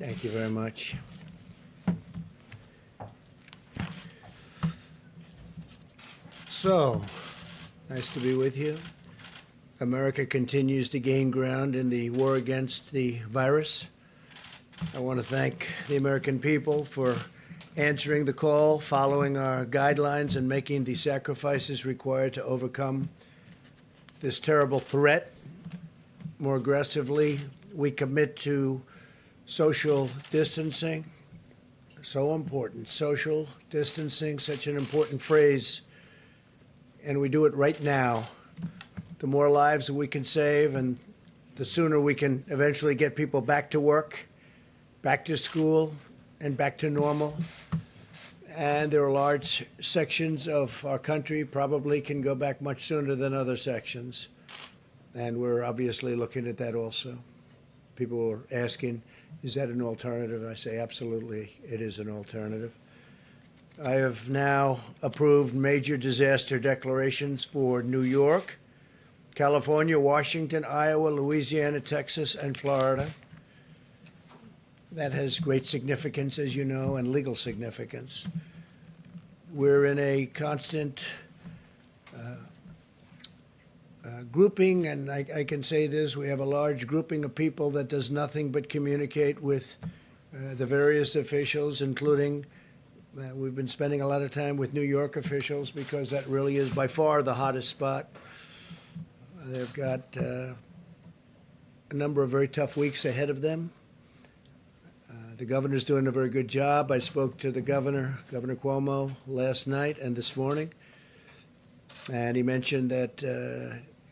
Thank you very much. So, nice to be with you. America continues to gain ground in the war against the virus. I want to thank the American people for answering the call, following our guidelines, and making the sacrifices required to overcome this terrible threat. More aggressively, we commit to social distancing. So important. Social distancing, such an important phrase. And we do it right now. The more lives that we can save, and the sooner we can eventually get people back to work, back to school, and back to normal. And there are large sections of our country probably can go back much sooner than other sections. And we're obviously looking at that also. People are asking, is that an alternative? I say, absolutely, it is an alternative. I have now approved major disaster declarations for New York, California, Washington, Iowa, Louisiana, Texas, and Florida. That has great significance, as you know, and legal significance. We're in a constant grouping, and I can say this, we have a large grouping of people that does nothing but communicate with the various officials, including we've been spending a lot of time with New York officials because that really is by far the hottest spot. They've got a number of very tough weeks ahead of them. The governor's doing a very good job. I spoke to the governor, Governor Cuomo, last night and this morning, and he mentioned that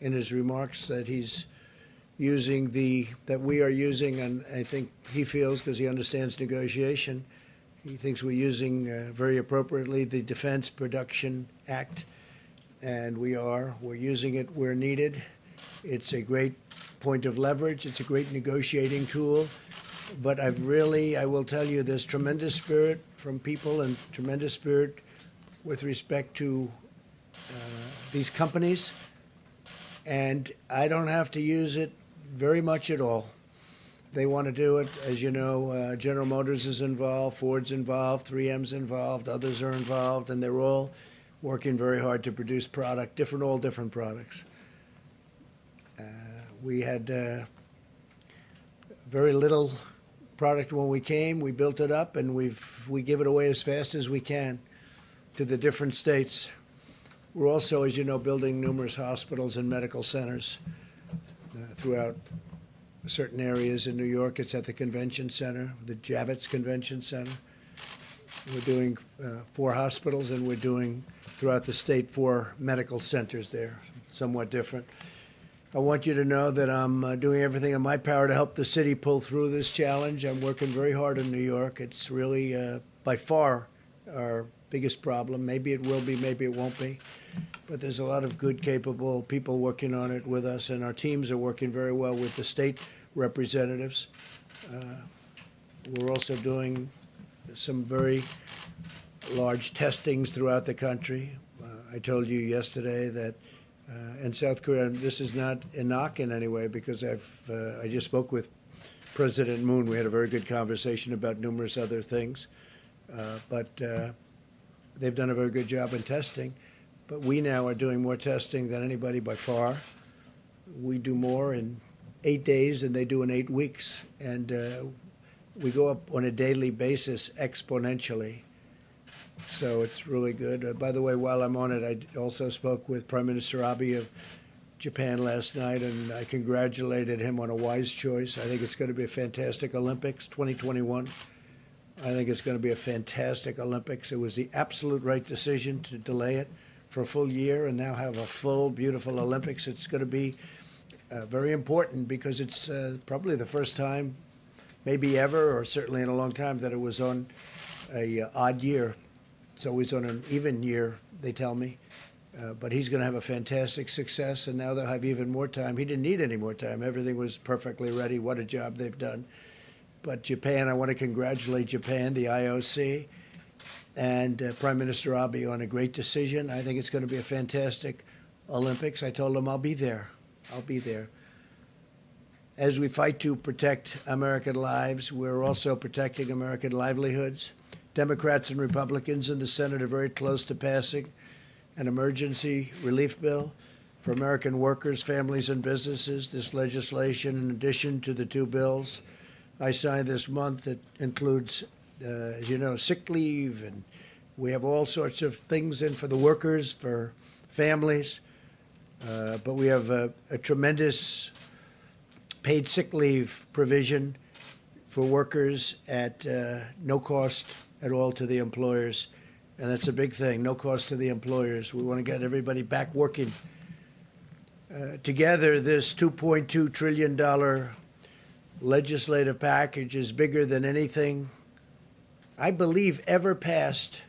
in his remarks that he's using that we are using, and I think he feels, because he understands negotiation, he thinks we're using very appropriately the Defense Production Act, and we're using it where needed. It's a great point of leverage. It's a great negotiating tool. But I will tell you, there's tremendous spirit from people and tremendous spirit with respect to these companies. And I don't have to use it very much at all. They want to do it. As you know, General Motors is involved, Ford's involved, 3M's involved, others are involved, and they're all working very hard to produce all different products. We had very little product when we came. We built it up, and we give it away as fast as we can to the different states. We're also, as you know, building numerous hospitals and medical centers throughout certain areas in New York. It's at the convention center, the Javits Convention Center. We're doing 4 hospitals, and we're doing throughout the state 4 medical centers there, somewhat different. I want you to know that I'm doing everything in my power to help the city pull through this challenge. I'm working very hard in New York. It's really, by far, our biggest problem. Maybe it will be, maybe it won't be. But there's a lot of good, capable people working on it with us, and our teams are working very well with the state representatives. We're also doing some very large testings throughout the country. I told you yesterday that in South Korea, and this is not a knock in any way, because I just spoke with President Moon. We had a very good conversation about numerous other things. But they've done a very good job in testing. But we now are doing more testing than anybody by far. We do more in 8 days than they do in 8 weeks. And we go up on a daily basis exponentially. So it's really good. By the way, while I'm on it, I also spoke with Prime Minister Abe of Japan last night, and I congratulated him on a wise choice. I think it's going to be a fantastic Olympics 2021. I think it's going to be a fantastic Olympics. It was the absolute right decision to delay it for a full year and now have a full, beautiful Olympics. It's going to be very important because it's probably the first time, maybe ever, or certainly in a long time, that it was on a odd year. It's always on an even year, they tell me. But he's going to have a fantastic success, and now they'll have even more time. He didn't need any more time. Everything was perfectly ready. What a job they've done. But Japan, I want to congratulate Japan, the IOC, and Prime Minister Abe on a great decision. I think it's going to be a fantastic Olympics. I told him I'll be there. I'll be there. As we fight to protect American lives, we're also protecting American livelihoods. Democrats and Republicans in the Senate are very close to passing an emergency relief bill for American workers, families, and businesses. This legislation, in addition to the two bills I signed this month, it includes, as you know, sick leave, and we have all sorts of things in for the workers, for families. But we have a tremendous paid sick leave provision for workers at no cost at all to the employers. And that's a big thing, no cost to the employers. We want to get everybody back working. Together, this $2.2 trillion legislative package is bigger than anything, I believe, ever passed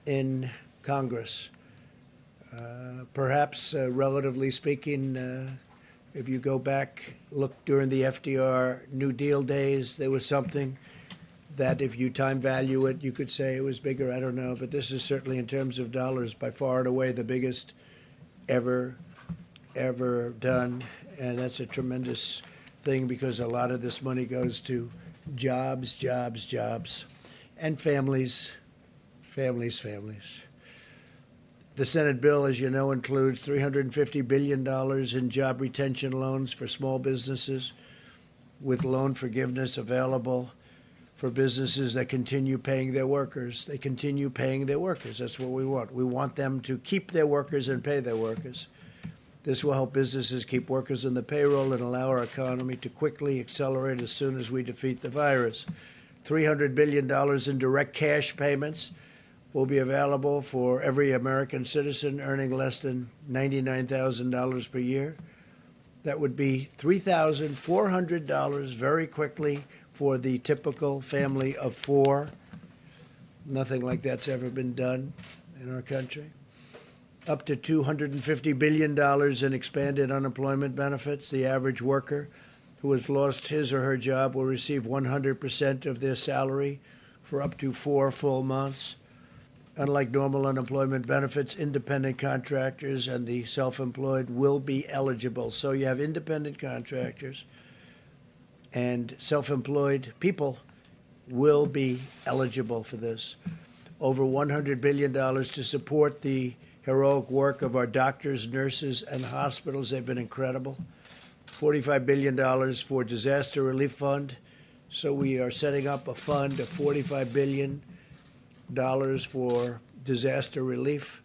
in Congress. Perhaps, relatively speaking, if you go back, look during the FDR New Deal days, there was something that if you time value it, you could say it was bigger. I don't know. But this is certainly, in terms of dollars, by far and away the biggest ever done. And that's a tremendous thing because a lot of this money goes to jobs, and families. The Senate bill, as you know, includes $350 billion in job retention loans for small businesses, with loan forgiveness available for businesses that continue paying their workers. They continue paying their workers. That's what we want. We want them to keep their workers and pay their workers. This will help businesses keep workers on the payroll and allow our economy to quickly accelerate as soon as we defeat the virus. $300 billion in direct cash payments will be available for every American citizen earning less than $99,000 per year. That would be $3,400 very quickly for the typical family of four. Nothing like that's ever been done in our country. Up to $250 billion in expanded unemployment benefits. The average worker who has lost his or her job will receive 100% of their salary for up to 4 full months. Unlike normal unemployment benefits, independent contractors and the self-employed will be eligible. So you have independent contractors and self-employed people will be eligible for this. Over $100 billion to support the heroic work of our doctors, nurses, and hospitals. They've been incredible. $45 billion for disaster relief fund. So we are setting up a fund of $45 billion for disaster relief.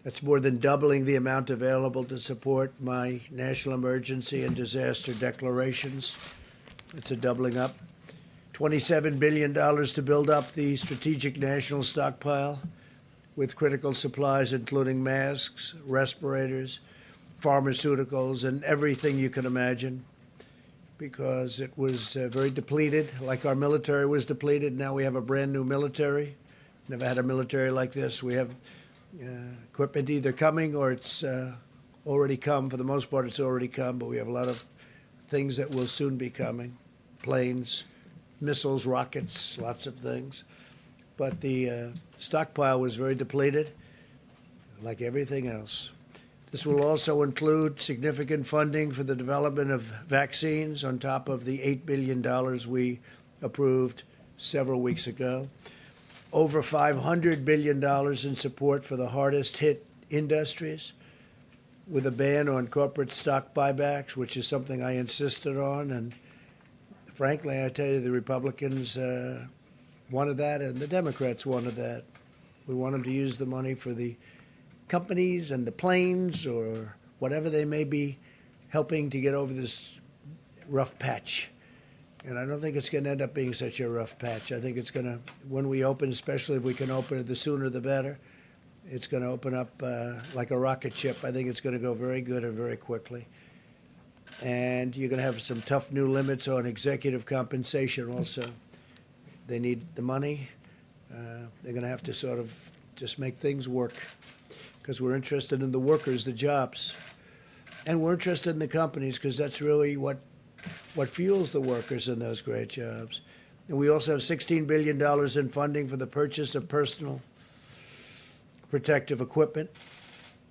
That's more than doubling the amount available to support my national emergency and disaster declarations. It's a doubling up. $27 billion to build up the strategic national stockpile with critical supplies, including masks, respirators, pharmaceuticals, and everything you can imagine, because it was very depleted, like our military was depleted. Now we have a brand new military. Never had a military like this. We have equipment either coming or it's already come. For the most part, it's already come, but we have a lot of things that will soon be coming. Planes, missiles, rockets, lots of things. But the stockpile was very depleted, like everything else. This will also include significant funding for the development of vaccines on top of the $8 billion we approved several weeks ago. Over $500 billion in support for the hardest hit industries, with a ban on corporate stock buybacks, which is something I insisted on. And frankly, I tell you, the Republicans wanted that, and the Democrats wanted that. We want them to use the money for the companies and the planes or whatever they may be helping to get over this rough patch. And I don't think it's going to end up being such a rough patch. I think it's going to, when we open, especially if we can open it, the sooner the better, it's going to open up like a rocket ship. I think it's going to go very good and very quickly. And you're going to have some tough new limits on executive compensation also. They need the money. They're going to have to sort of just make things work, because we're interested in the workers, the jobs. And we're interested in the companies, because that's really what fuels the workers in those great jobs. And we also have $16 billion in funding for the purchase of personal protective equipment.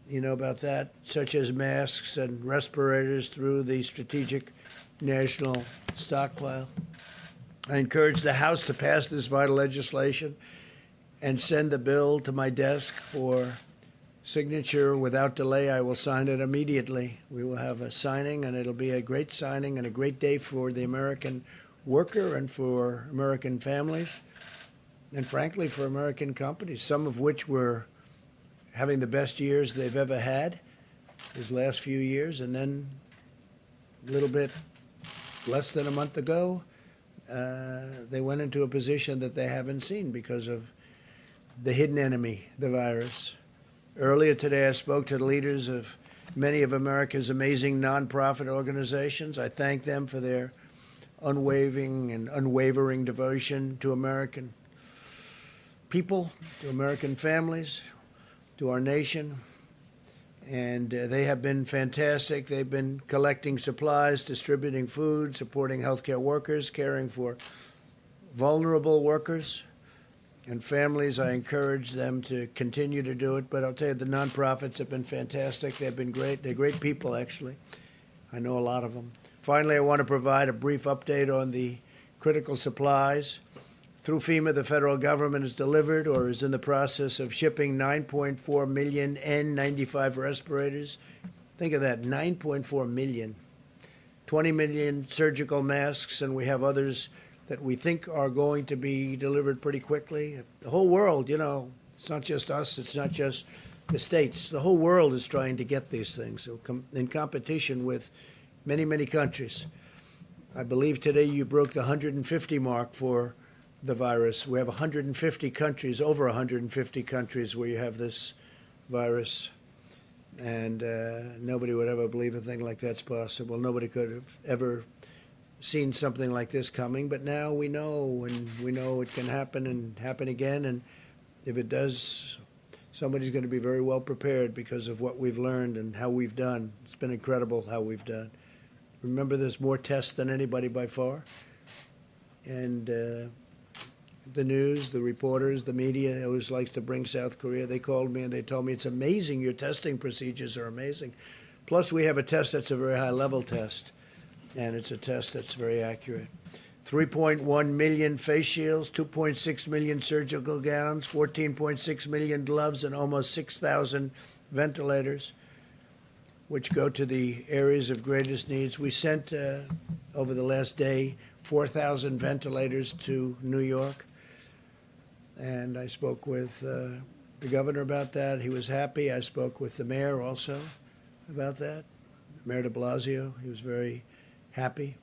You know about that, such as masks and respirators through the Strategic national stockpile. I encourage the House to pass this vital legislation and send the bill to my desk for signature without delay. I will sign it immediately. We will have a signing, and it'll be a great signing and a great day for the American worker and for American families, and frankly, for American companies, some of which were having the best years they've ever had these last few years, and then a little bit less than a month ago, they went into a position that they haven't seen because of the hidden enemy, the virus. Earlier today, I spoke to the leaders of many of America's amazing nonprofit organizations. I thank them for their unwavering devotion to American people, to American families, to our nation. And they have been fantastic. They've been collecting supplies, distributing food, supporting healthcare workers, caring for vulnerable workers and families. I encourage them to continue to do it. But I'll tell you, the nonprofits have been fantastic. They've been great. They're great people, actually. I know a lot of them. Finally, I want to provide a brief update on the critical supplies. Through FEMA, the federal government has delivered or is in the process of shipping 9.4 million N95 respirators. Think of that, 9.4 million. 20 million surgical masks, and we have others that we think are going to be delivered pretty quickly. The whole world, you know, it's not just us, it's not just the states. The whole world is trying to get these things, so in competition with many, many countries. I believe today you broke the 150 mark for the virus. We have 150 countries, over 150 countries where you have this virus. And nobody would ever believe a thing like that's possible. Nobody could have ever seen something like this coming. But now we know, and we know it can happen and happen again. And if it does, somebody's going to be very well prepared because of what we've learned and how we've done. It's been incredible how we've done. Remember, there's more tests than anybody by far. And the news, the reporters, the media always likes to bring South Korea. They called me and they told me, it's amazing, your testing procedures are amazing. Plus, we have a test that's a very high-level test, and it's a test that's very accurate. 3.1 million face shields, 2.6 million surgical gowns, 14.6 million gloves, and almost 6,000 ventilators, which go to the areas of greatest needs. We sent, over the last day, 4,000 ventilators to New York. And I spoke with the governor about that. He was happy. I spoke with the mayor also about that, Mayor de Blasio. He was very happy.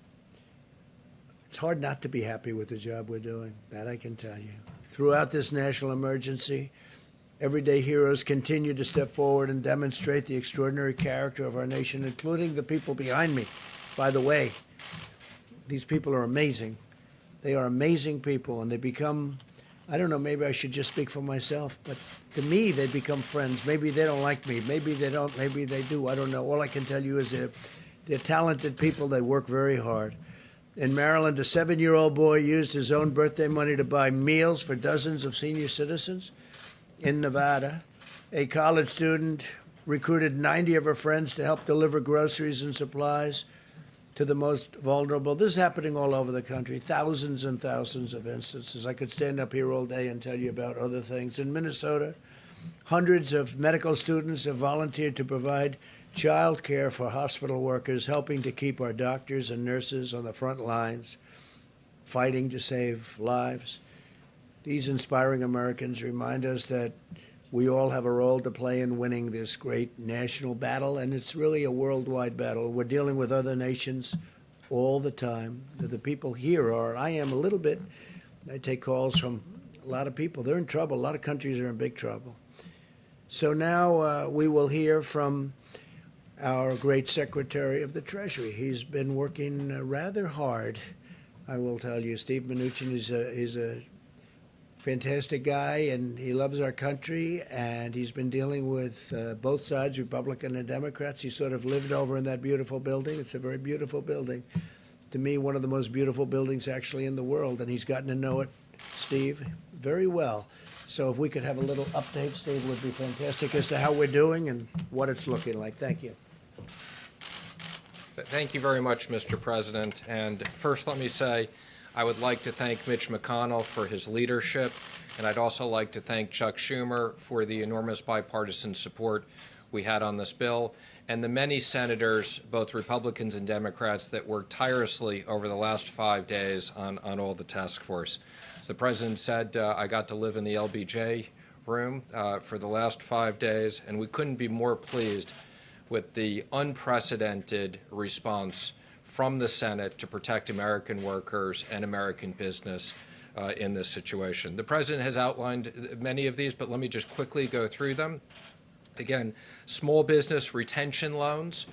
It's hard not to be happy with the job we're doing, that I can tell you. Throughout this national emergency, everyday heroes continue to step forward and demonstrate the extraordinary character of our nation, including the people behind me. By the way, these people are amazing. They are amazing people, and they become, I don't know, maybe I should just speak for myself, but to me, they become friends. Maybe they don't like me. Maybe they don't. Maybe they do. I don't know. All I can tell you is they're talented people. They work very hard. In Maryland, a 7-year-old boy used his own birthday money to buy meals for dozens of senior citizens. In Nevada, a college student recruited 90 of her friends to help deliver groceries and supplies to the most vulnerable. This is happening all over the country, thousands and thousands of instances. I could stand up here all day and tell you about other things. In Minnesota, hundreds of medical students have volunteered to provide child care for hospital workers, helping to keep our doctors and nurses on the front lines, fighting to save lives. These inspiring Americans remind us that we all have a role to play in winning this great national battle, and it's really a worldwide battle. We're dealing with other nations all the time. The people here are, I am a little bit, I take calls from a lot of people. They're in trouble. A lot of countries are in big trouble. So now we will hear from our great Secretary of the Treasury. He's been working rather hard, I will tell you. Steve Mnuchin is a fantastic guy, and he loves our country, and he's been dealing with both sides, Republican and Democrats. He sort of lived over in that beautiful building. It's a very beautiful building. To me, one of the most beautiful buildings actually in the world, and he's gotten to know it, Steve, very well. So if we could have a little update, Steve, would be fantastic as to how we're doing and what it's looking like. Thank you. Thank you very much, Mr. President. And first, let me say I would like to thank Mitch McConnell for his leadership, and I'd also like to thank Chuck Schumer for the enormous bipartisan support we had on this bill, and the many senators, both Republicans and Democrats, that worked tirelessly over the last 5 days on all the task force. As the President said, I got to live in the LBJ room for the last 5 days, and we couldn't be more pleased with the unprecedented response from the Senate to protect American workers and American business in this situation. The President has outlined many of these, but let me just quickly go through them. Again, small business retention loans.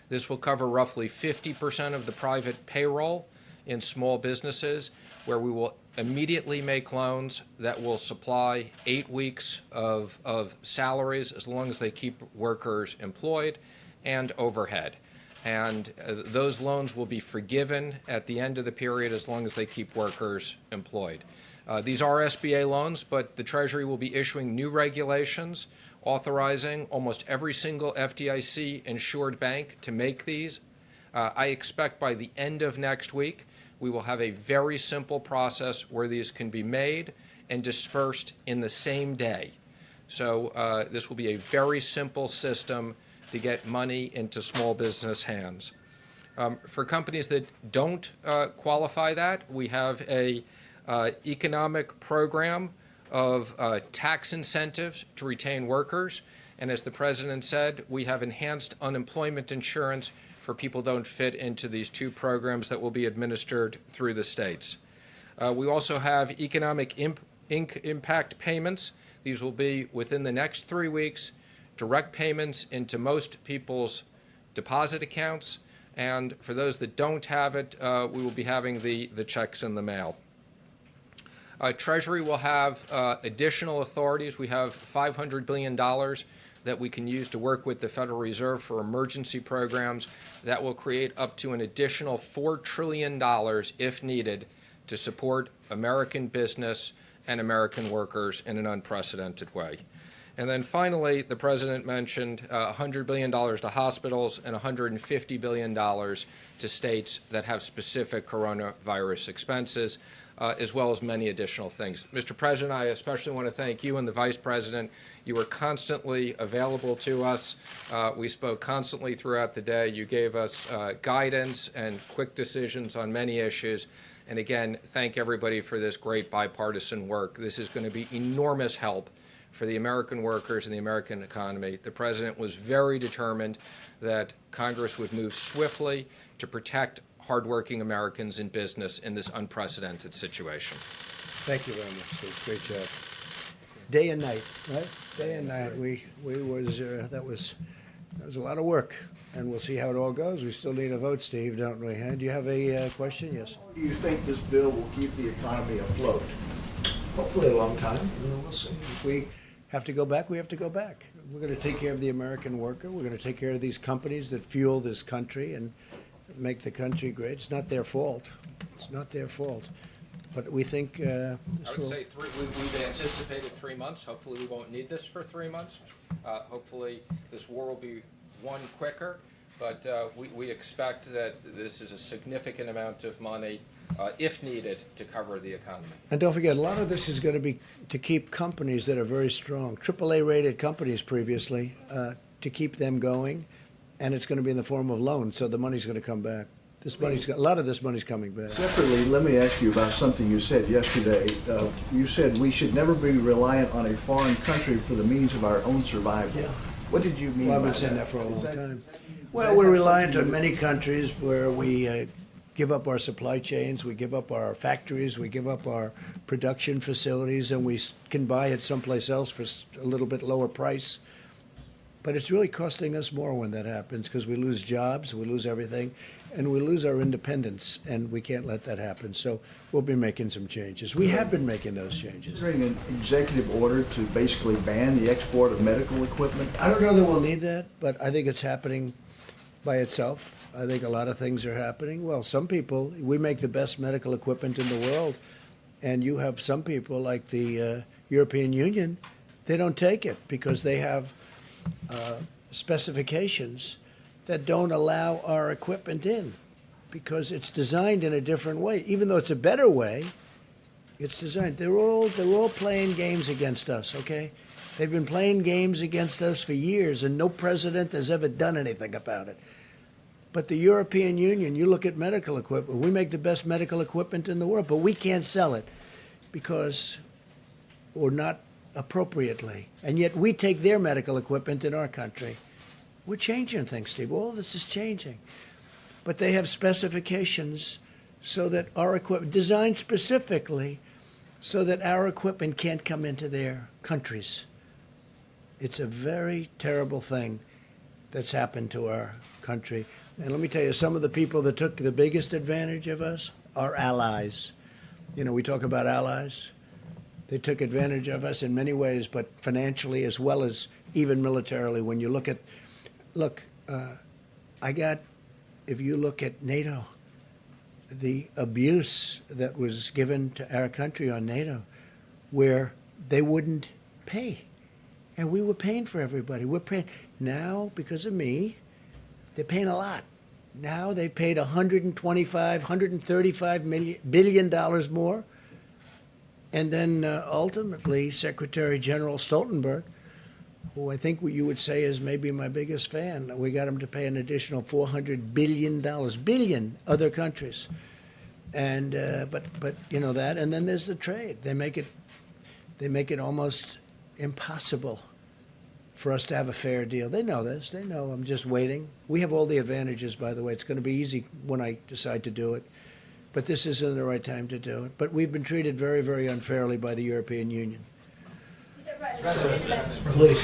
This will cover roughly 50% of the private payroll in small businesses, where we will immediately make loans that will supply 8 weeks of salaries as long as they keep workers employed and overhead. And those loans will be forgiven at the end of the period as long as they keep workers employed. These are SBA loans, but the Treasury will be issuing new regulations authorizing almost every single FDIC-insured bank to make these. I expect by the end of next week, we will have a very simple process where these can be made and dispersed in the same day. So this will be a very simple system to get money into small business hands. For companies that don't qualify that, we have a economic program of tax incentives to retain workers. And as the President said, we have enhanced unemployment insurance for people who don't fit into these two programs that will be administered through the states. We also have economic impact payments. These will be within the next 3 weeks, direct payments into most people's deposit accounts. And for those that don't have it, we will be having the checks in the mail. Treasury will have additional authorities. We have $500 billion that we can use to work with the Federal Reserve for emergency programs that will create up to an additional $4 trillion, if needed, to support American business and American workers in an unprecedented way. And then finally, the President mentioned $100 billion to hospitals and $150 billion to states that have specific coronavirus expenses, as well as many additional things. Mr. President, I especially want to thank you and the Vice President. You were constantly available to us. We spoke constantly throughout the day. You gave us guidance and quick decisions on many issues. And again, thank everybody for this great bipartisan work. This is going to be enormous help for the American workers and the American economy. The President was very determined that Congress would move swiftly to protect hardworking Americans in business in this unprecedented situation. Thank you very much, Steve. Great job. Day and night, right? Day and night. That was a lot of work, and we'll see how it all goes. We still need a vote, Steve, don't we? Do you have a question? Yes. Do you think this bill will keep the economy afloat? Hopefully a long time. We'll see. If we have to go back, we have to go back. We're going to take care of the American worker. We're going to take care of these companies that fuel this country and make the country great. It's not their fault. It's not their fault. But we think I would say we've anticipated 3 months. Hopefully we won't need this for 3 months. Hopefully this war will be won quicker. But we expect that this is a significant amount of money, if needed, to cover the economy. And don't forget, a lot of this is going to be to keep companies that are very strong, AAA-rated companies previously, to keep them going. And it's going to be in the form of loans, so the money's going to come back. A lot of this money's coming back. Separately, let me ask you about something you said yesterday. You said we should never be reliant on a foreign country for the means of our own survival. Yeah. What did you mean Well, I've by been saying that? that for a long Is time. Well, we're reliant on many countries where we give up our supply chains, we give up our factories, we give up our production facilities, and we can buy it someplace else for a little bit lower price. But it's really costing us more when that happens, because we lose jobs, we lose everything, and we lose our independence, and we can't let that happen. So we'll be making some changes. We have been making those changes. Is there an executive order to basically ban the export of medical equipment? I don't know that we'll need that, but I think it's happening by itself. I think a lot of things are happening. Well, some people, we make the best medical equipment in the world, and you have some people like the European Union, they don't take it because they have specifications that don't allow our equipment in because it's designed in a different way. Even though it's a better way, it's designed. They're all playing games against us, okay? They've been playing games against us for years, and no president has ever done anything about it. But the European Union, you look at medical equipment, we make the best medical equipment in the world, but we can't sell it because, or not appropriately. And yet we take their medical equipment in our country. We're changing things, Steve. All this is changing. But they have specifications so that our equipment, designed specifically so that our equipment can't come into their countries. It's a very terrible thing that's happened to our country. And let me tell you, some of the people that took the biggest advantage of us are allies. You know, we talk about allies. They took advantage of us in many ways, but financially as well as even militarily. When you look at, if you look at NATO, the abuse that was given to our country on NATO, where they wouldn't pay. And we were paying for everybody. We're paying now because of me. They're paying a lot. Now they've paid $135 billion more. And then ultimately, Secretary General Stoltenberg, who I think you would say is maybe my biggest fan, we got him to pay an additional $400 billion other countries. And but you know that, and then there's the trade. They make it almost impossible for us to have a fair deal. They know this. They know I'm just waiting. We have all the advantages, by the way. It's going to be easy when I decide to do it. But this isn't the right time to do it. But we've been treated very, very unfairly by the European Union. Please.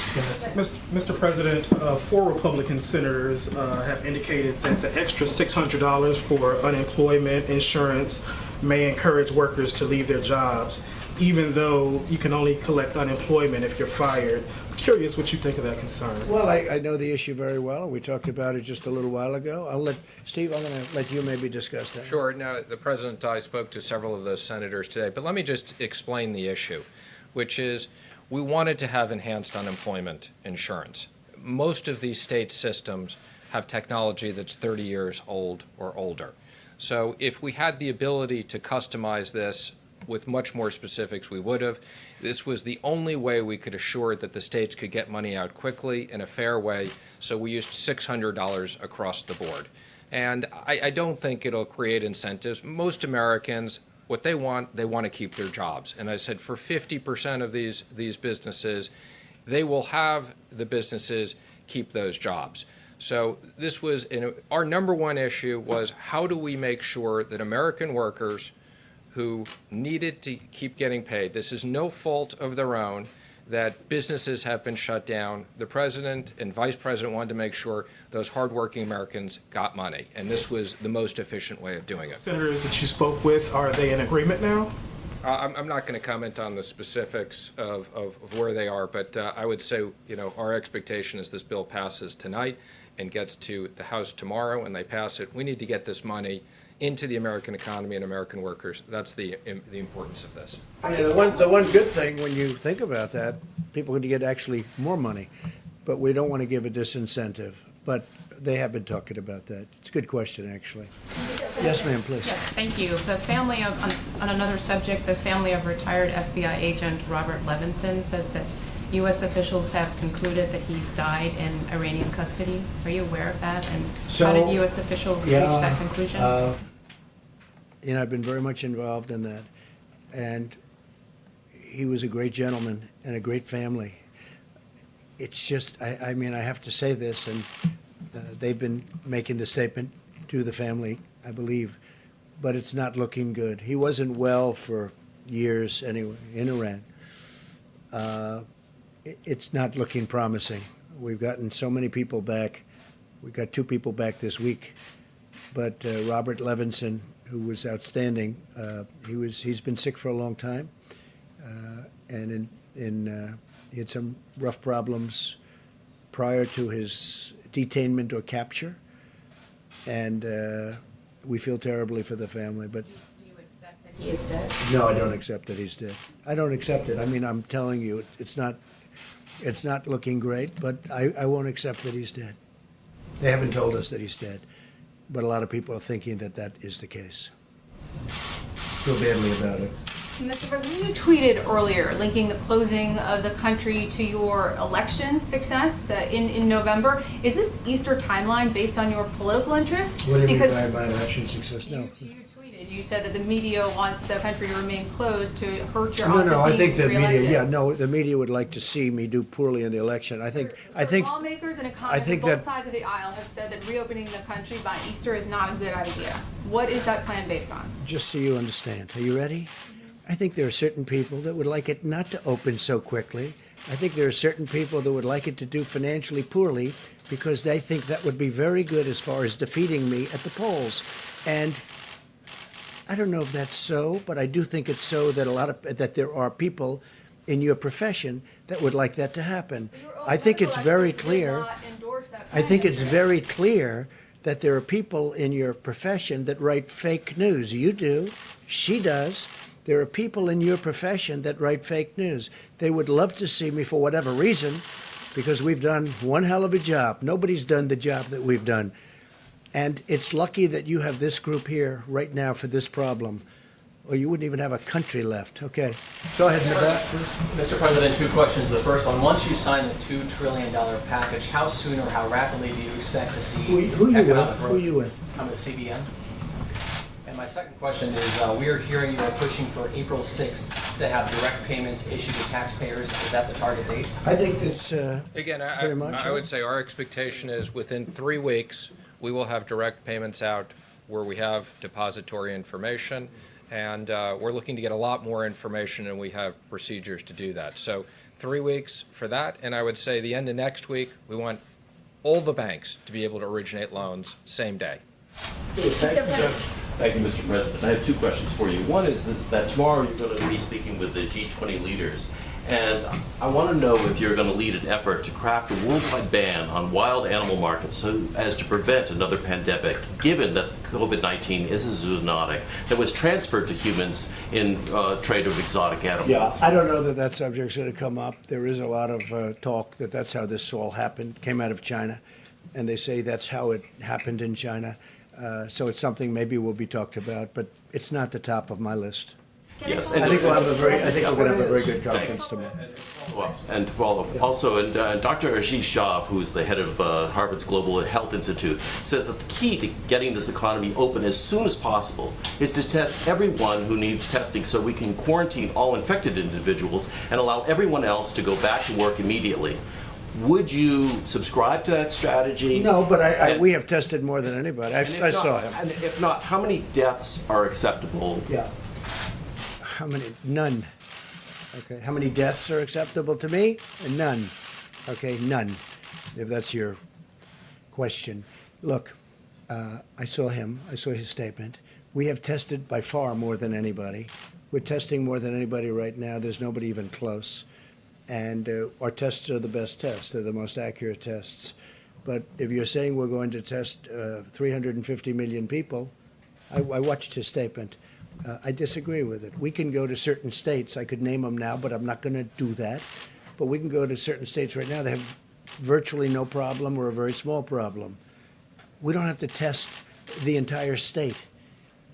Mr. President, 4 Republican senators have indicated that the extra $600 for unemployment insurance may encourage workers to leave their jobs, even though you can only collect unemployment if you're fired. I'm curious what you think of that concern. Well, I know the issue very well. We talked about it just a little while ago. Steve, I'm going to let you maybe discuss that. Sure. Now, the President and I spoke to several of those senators today, but let me just explain the issue, which is we wanted to have enhanced unemployment insurance. Most of these state systems have technology that's 30 years old or older. So if we had the ability to customize this with much more specifics, we would have. This was the only way we could assure that the states could get money out quickly in a fair way, so we used $600 across the board. And I don't think it'll create incentives. Most Americans, what they want to keep their jobs. And I said for 50% of these businesses, they will have the businesses keep those jobs. So this was, our number one issue was how do we make sure that American workers who needed to keep getting paid, this is no fault of their own, that businesses have been shut down. The president and vice president wanted to make sure those hardworking Americans got money, and this was the most efficient way of doing it. Senators that you spoke with, are they in agreement now? I'm not going to comment on the specifics of where they are, but I would say, our expectation is this bill passes tonight and gets to the House tomorrow, and they pass it. We need to get this money into the American economy and American workers. That's the importance of this. The one good thing when you think about that, people are going to get actually more money, but we don't want to give a disincentive. But they have been talking about that. It's a good question, actually. Yes, ma'am, please. Yes, thank you. The family of, on another subject, the family of retired FBI agent Robert Levinson says that U.S. officials have concluded that he's died in Iranian custody. Are you aware of that? And how did U.S. officials reach that conclusion? I've been very much involved in that. And he was a great gentleman and a great family. It's just, I have to say this, and they've been making the statement to the family, I believe, but it's not looking good. He wasn't well for years anyway in Iran. It's not looking promising. We've gotten so many people back. We got 2 people back this week, but Robert Levinson, who was outstanding, he's been sick for a long time, and he had some rough problems prior to his detainment or capture, and we feel terribly for the family. But do you accept that he is dead? No, I don't accept that he's dead. I don't accept it. I'm telling you, it's not looking great, but I won't accept that he's dead. They haven't told us that he's dead, but a lot of people are thinking that that is the case. Feel badly about it. Mr. President, you tweeted earlier linking the closing of the country to your election success in November. Is this Easter timeline based on your political interests? What do you mean Because by my election success? No. you tweeted, you said that the media wants the country to remain closed to hurt your No, odds no, of I think being the media, reelected. yeah, no, the media would like to see me do poorly in the election. I think, Lawmakers and economists on think both that- sides of the aisle have said that reopening the country by Easter is not a good idea. What is that plan based on? just so you understand, are you ready? I think there are certain people that would like it not to open so quickly. I think there are certain people that would like it to do financially poorly because they think that would be very good as far as defeating me at the polls. And I don't know if that's so, but I do think it's so that there are people in your profession that would like that to happen. I think it's very clear. I think it's very clear that there are people in your profession that write fake news. You do. She does. There are people in your profession that write fake news. They would love to see me for whatever reason because we've done one hell of a job. Nobody's done the job that we've done. And it's lucky that you have this group here right now for this problem, or you wouldn't even have a country left. Okay. Go ahead, Nabat. Mr. President, two questions. The first one, once you sign the $2 trillion package, how soon or how rapidly do you expect to see Who you economic with? growth? Who you with? I'm with CBN. And my second question is, we are hearing you are pushing for April 6th to have direct payments issued to taxpayers. Is that the target date? I think that's Again, Very much I so. would say our expectation is within 3 weeks, we will have direct payments out where we have depository information. And we're looking to get a lot more information, and we have procedures to do that. So 3 weeks for that. And I would say the end of next week, we want all the banks to be able to originate loans same day. Thank you, Mr. President. I have two questions for you. One is that tomorrow you're going to be speaking with the G20 leaders, and I want to know if you're going to lead an effort to craft a worldwide ban on wild animal markets so as to prevent another pandemic, given that COVID-19 is a zoonotic that was transferred to humans in trade of exotic animals. Yeah, I don't know that that subject's going to come up. There is a lot of talk that that's how this all happened, came out of China, and they say that's how it happened in China. So it's something maybe will be talked about, but it's not the top of my list. Yes, I think we'll have a very, I think we're going to have a very good conference tomorrow. Well, and to follow up, also, and Dr. Ashish Shah, who's the head of Harvard's Global Health Institute, says that the key to getting this economy open as soon as possible is to test everyone who needs testing so we can quarantine all infected individuals and allow everyone else to go back to work immediately. Would you subscribe to that strategy? No, but And- we have tested more than anybody. I and if saw not- him. And if not, how many deaths are acceptable? Yeah. How many? None. Okay. How many deaths are acceptable to me? None. Okay, none. If that's your question. Look, I saw him. I saw his statement. We have tested by far more than anybody. We're testing more than anybody right now. There's nobody even close. And our tests are the best tests. They're the most accurate tests. But if you're saying we're going to test 350 million people, I watched his statement. I disagree with it. We can go to certain states. I could name them now, but I'm not going to do that. But we can go to certain states right now that have virtually no problem or a very small problem. We don't have to test the entire state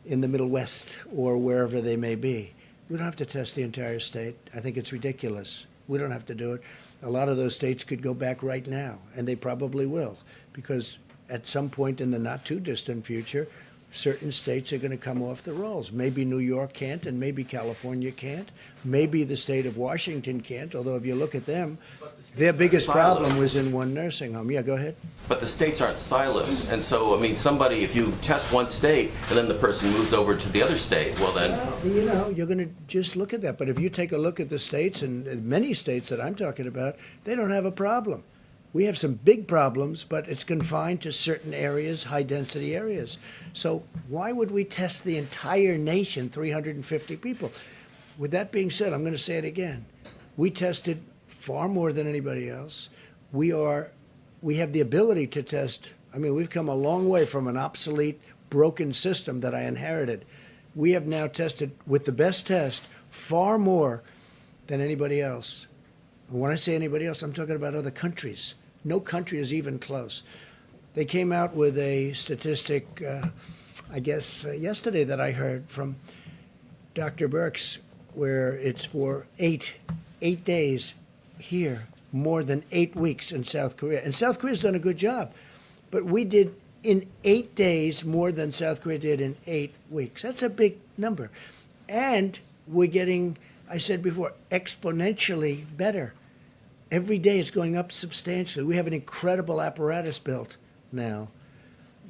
in the Middle West or wherever they may be. We don't have to test the entire state. I think it's ridiculous. We don't have to do it. A lot of those states could go back right now, and they probably will, because at some point in the not too distant future, certain states are going to come off the rolls. Maybe New York can't, and maybe California can't. Maybe the state of Washington can't, although if you look at them, their biggest problem was in one nursing home. Yeah, go ahead. But the states aren't silent. And so, I mean, somebody, if you test one state and then the person moves over to the other state, well then, You know, you're going to just look at that. But if you take a look at the states, and many states that I'm talking about, they don't have a problem. We have some big problems, but it's confined to certain areas, high-density areas. So why would we test the entire nation, 350 people? With that being said, I'm going to say it again. We tested far more than anybody else. We have the ability to test. I mean, we've come a long way from an obsolete, broken system that I inherited. We have now tested with the best test far more than anybody else. And when I say anybody else, I'm talking about other countries. No country is even close. They came out with a statistic, I guess, yesterday that I heard from Dr. Birx, where it's for eight days here, more than 8 weeks in South Korea. And South Korea's done a good job. But we did in 8 days more than South Korea did in 8 weeks. That's a big number. And we're getting, I said before, exponentially better. Every day it's going up substantially. We have an incredible apparatus built now.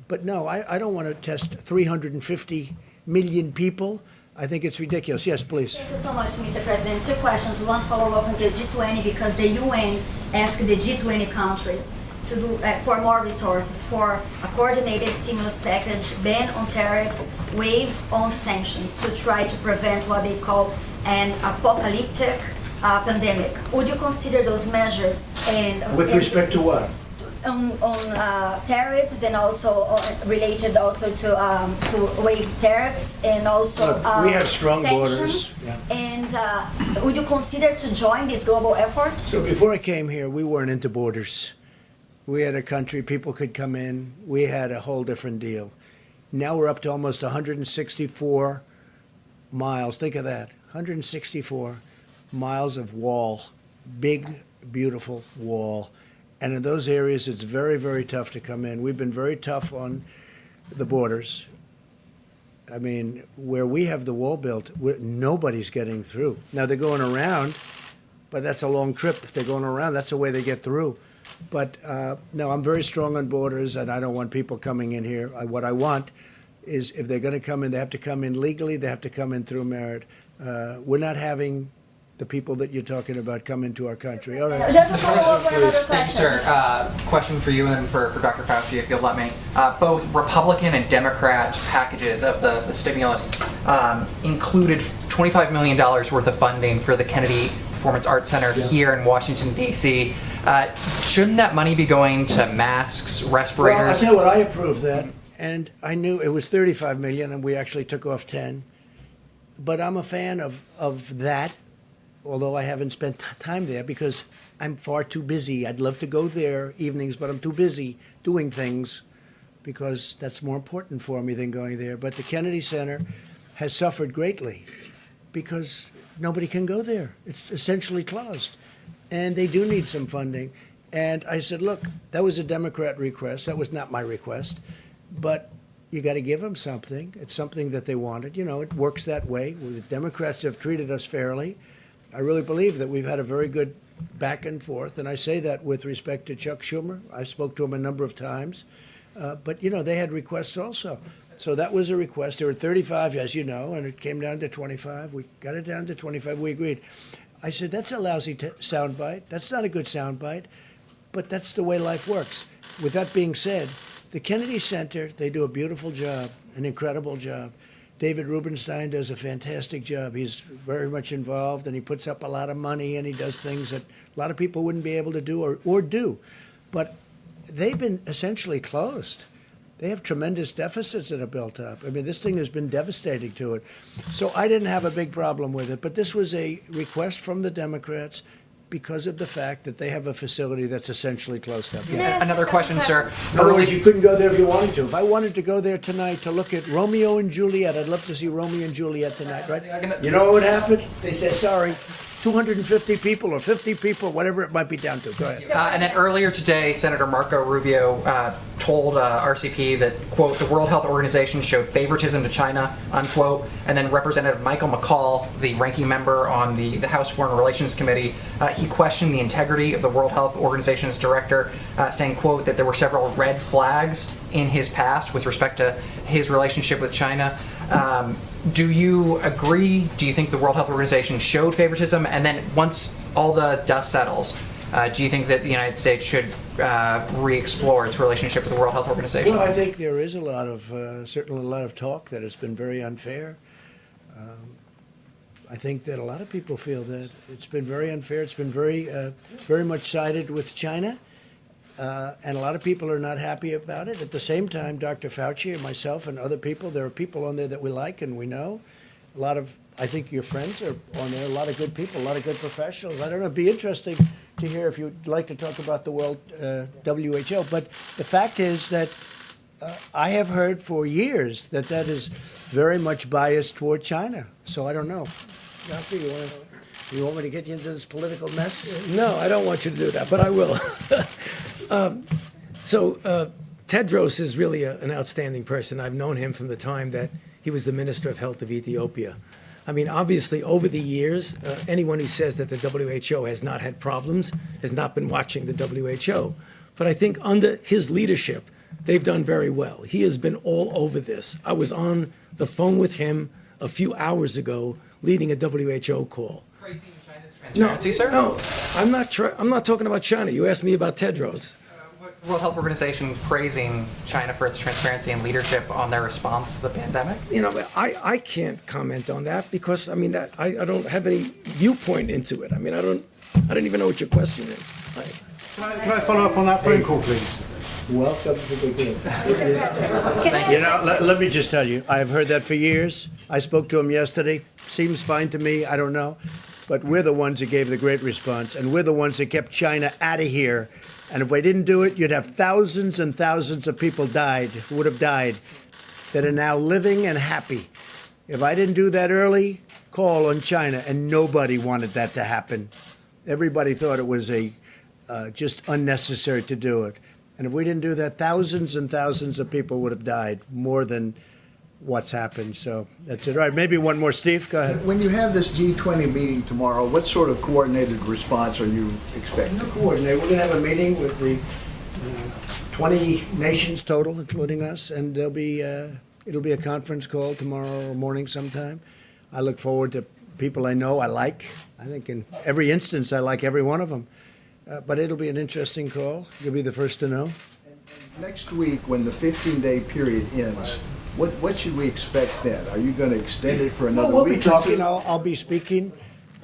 But no, I don't want to test 350 million people. I think it's ridiculous. Yes, please. Thank you so much, Mr. President. Two questions. One follow-up on the G20, because the UN asked the G20 countries to do for more resources for a coordinated stimulus package, ban on tariffs, waive on sanctions to try to prevent what they call an apocalyptic pandemic. Would you consider those measures? And With respect to what? on tariffs, and also related also to waive tariffs, and also Look, we have strong sanctions. borders. Yeah. And would you consider to join this global effort? So before I came here, we weren't into borders. We had a country, people could come in. We had a whole different deal. Now we're up to almost 164 miles. Think of that, 164 miles of wall, big, beautiful wall. And in those areas, it's very, very tough to come in. We've been very tough on the borders. I mean, where we have the wall built, nobody's getting through. Now, they're going around, but that's a long trip. If they're going around, that's the way they get through. But no, I'm very strong on borders, and I don't want people coming in here. What I want is, if they're going to come in, they have to come in legally. They have to come in through merit. We're not having the people that you're talking about come into our country. All right. Just a follow-up for another Thank you, question. sir. Question for you and then for Dr. Fauci, if you'll let me. Both Republican and Democrat packages of the stimulus included $25 million worth of funding for the Kennedy Performance Arts Center here in Washington, D.C. Shouldn't that money be going to masks, respirators? Well, I'll tell you what, I approved that, and I knew it was $35 million, and we actually took off 10. But I'm a fan of that, although I haven't spent time there because I'm far too busy. I'd love to go there evenings, but I'm too busy doing things because that's more important for me than going there. But the Kennedy Center has suffered greatly because nobody can go there. It's essentially closed. And they do need some funding. And I said, look, that was a Democrat request. That was not my request. But you got to give them something. It's something that they wanted. You know, it works that way. The Democrats have treated us fairly. I really believe that we've had a very good back and forth. And I say that with respect to Chuck Schumer. I spoke to him a number of times. But, you know, they had requests also. So that was a request. There were 35, as you know, and it came down to 25. We got it down to 25. We agreed. I said, that's a lousy soundbite. That's not a good soundbite. But that's the way life works. With that being said, the Kennedy Center, they do a beautiful job, an incredible job. David Rubenstein does a fantastic job. He's very much involved, and he puts up a lot of money, and he does things that a lot of people wouldn't be able to do or do. But they've been essentially closed. They have tremendous deficits that are built up. I mean, this thing has been devastating to it. So I didn't have a big problem with it. But this was a request from the Democrats because of the fact that they have a facility that's essentially closed up. Another question, sir. In other words, you couldn't go there if you wanted to. If I wanted to go there tonight to look at Romeo and Juliet, I'd love to see Romeo and Juliet tonight, right? You know what would happen? They say, sorry, 250 people or 50 people, whatever it might be down to. Go ahead. And then earlier today, Senator Marco Rubio told RCP that, quote, the World Health Organization showed favoritism to China, unquote. And then Representative Michael McCaul, the ranking member on the House Foreign Relations Committee, he questioned the integrity of the World Health Organization's director, saying, quote, that there were several red flags in his past with respect to his relationship with China. Do you agree? Do you think the World Health Organization showed favoritism? And then once all the dust settles, do you think that the United States should re-explore its relationship with the World Health Organization? Well, I think there is a lot of, certainly a lot of talk that it's been very unfair. I think that a lot of people feel that it's been very unfair. It's been very much sided with China. And a lot of people are not happy about it. At the same time, Dr. Fauci and myself and other people, there are people on there that we like and we know. A lot of, I think your friends are on there, a lot of good people, a lot of good professionals. I don't know, it'd be interesting to hear if you'd like to talk about the World WHO. But the fact is that I have heard for years that that is very much biased toward China. So I don't know. Doctor, you want me to get you into this political mess? No, I don't want you to do that, but I will. Tedros is really an outstanding person. I've known him from the time that he was the Minister of Health of Ethiopia. I mean, obviously, over the years, anyone who says that the WHO has not had problems has not been watching the WHO. But I think under his leadership, they've done very well. He has been all over this. I was on the phone with him a few hours ago, leading a WHO call. Praising China's transparency, sir? No, I'm not talking about China. You asked me about Tedros. World Health Organization praising China for its transparency and leadership on their response to the pandemic? You know, I can't comment on that because, I mean, I don't have any viewpoint into it. I mean, I don't even know what your question is. Can I follow up on that phone call, please? Welcome to the game. You know, let me just tell you, I've heard that for years. I spoke to him yesterday. Seems fine to me. I don't know. But we're the ones that gave the great response, and we're the ones that kept China out of here. And if we didn't do it, you'd have thousands and thousands of people who would have died that are now living and happy. If I didn't do that early, call on China, and nobody wanted that to happen. Everybody thought it was just unnecessary to do it. And if we didn't do that, thousands and thousands of people would have died, more than what's happened. So that's it. All right, maybe one more. Steve, go ahead. When you have this G20 meeting tomorrow, what sort of coordinated response are you expecting? We're going to have a meeting with the 20 nations total, including us, and it'll be a conference call tomorrow morning sometime. I look forward to people I know I like. I think in every instance I like every one of them. But it'll be an interesting call. You'll be the first to know. Next week, when the 15-day period ends, what should we expect then? Are you going to extend it for another we'll week? Be talking. I'll be speaking.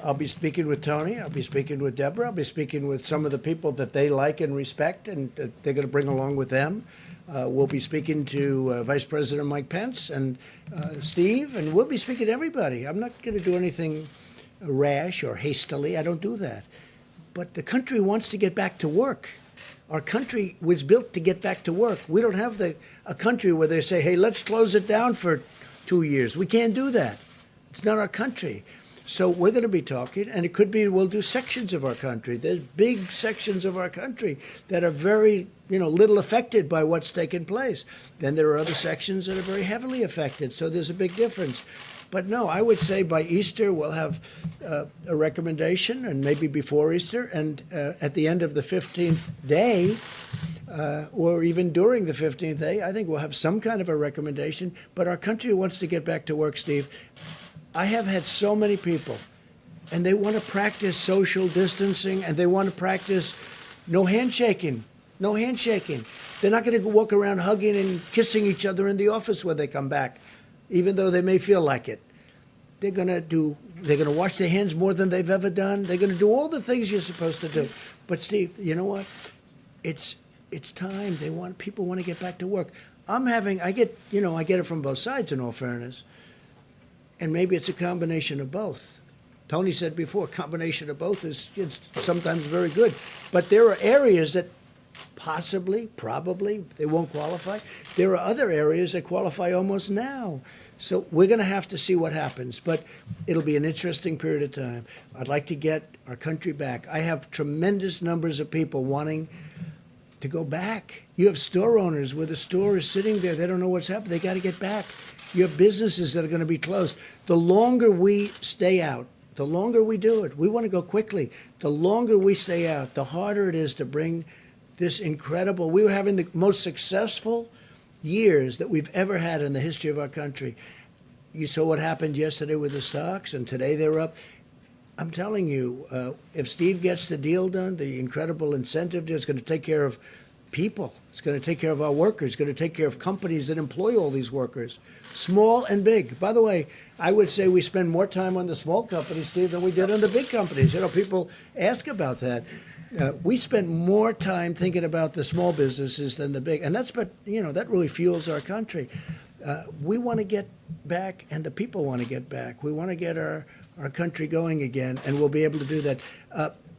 I'll be speaking with Tony. I'll be speaking with Deborah. I'll be speaking with some of the people that they like and respect, and they're going to bring along with them. We'll be speaking to Vice President Mike Pence and Steve, and we'll be speaking to everybody. I'm not going to do anything rash or hastily. I don't do that. But the country wants to get back to work. Our country was built to get back to work. We don't have a country where they say, hey, let's close it down for 2 years. We can't do that. It's not our country. So we're going to be talking, and it could be we'll do sections of our country. There's big sections of our country that are very, little affected by what's taken place. Then there are other sections that are very heavily affected. So there's a big difference. But no, I would say by Easter we'll have a recommendation, and maybe before Easter, and at the end of the 15th day, or even during the 15th day, I think we'll have some kind of a recommendation. But our country wants to get back to work, Steve. I have had so many people, and they want to practice social distancing, and they want to practice no handshaking. No handshaking. They're not going to walk around hugging and kissing each other in the office when they come back, even though they may feel like it. They're going to wash their hands more than they've ever done. They're going to do all the things you're supposed to do. But Steve, you know what? It's time. People want to get back to work. I get it from both sides, in all fairness. And maybe it's a combination of both. Tony said before, combination of both is sometimes very good. But there are areas that probably, they won't qualify. There are other areas that qualify almost now. So we're going to have to see what happens. But it'll be an interesting period of time. I'd like to get our country back. I have tremendous numbers of people wanting to go back. You have store owners where the store is sitting there. They don't know what's happening. They got to get back. You have businesses that are going to be closed. The longer we stay out, the longer we do it, we want to go quickly. The longer we stay out, the harder it is to bring this incredible. We were having the most successful years that we've ever had in the history of our country. You saw what happened yesterday with the stocks, and today they're up. I'm telling you, if Steve gets the deal done, the incredible incentive deal is going to take care of people. It's going to take care of our workers. It's going to take care of companies that employ all these workers, small and big. By the way, I would say we spend more time on the small companies, Steve, than we did on the big companies. People ask about that. We spend more time thinking about the small businesses than the big, and that really fuels our country. We want to get back, and the people want to get back. We want to get our country going again, and we'll be able to do that.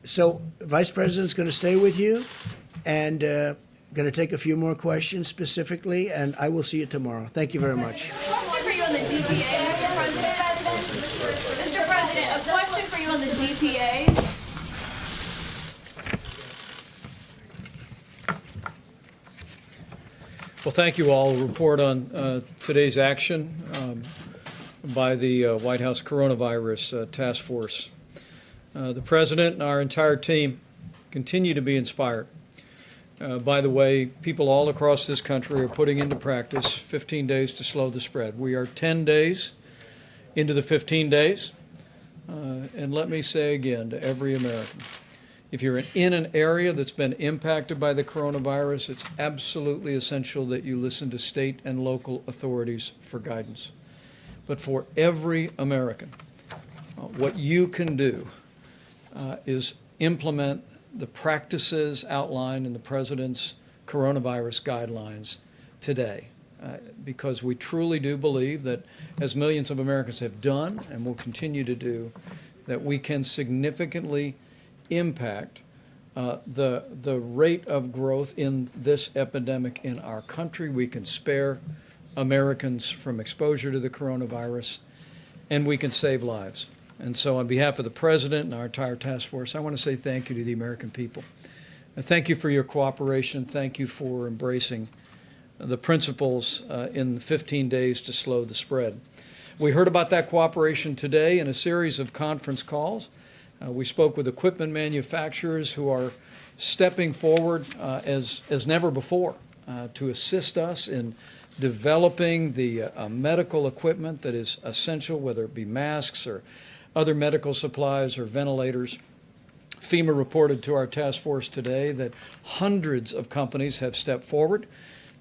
So Vice President's going to stay with you and going to take a few more questions specifically, and I will see you tomorrow. Thank you very much. A question for you on the DPA, Mr. President. Mr. President, a question for you on the DPA. Well, thank you all. A report on today's action by the White House Coronavirus Task Force. The President and our entire team continue to be inspired. By the way, people all across this country are putting into practice 15 days to slow the spread. We are 10 days into the 15 days. And let me say again to every American, if you're in an area that's been impacted by the coronavirus, it's absolutely essential that you listen to state and local authorities for guidance. But for every American, what you can do is implement the practices outlined in the President's coronavirus guidelines today. Because we truly do believe that, as millions of Americans have done and will continue to do, that we can significantly impact the rate of growth in this epidemic in our country. We can spare Americans from exposure to the coronavirus, and we can save lives. And so on behalf of the President and our entire task force, I want to say thank you to the American people. And thank you for your cooperation. Thank you for embracing the principles in 15 days to slow the spread. We heard about that cooperation today in a series of conference calls. We spoke with equipment manufacturers who are stepping forward as never before to assist us in developing the medical equipment that is essential, whether it be masks or other medical supplies or ventilators. FEMA reported to our task force today that hundreds of companies have stepped forward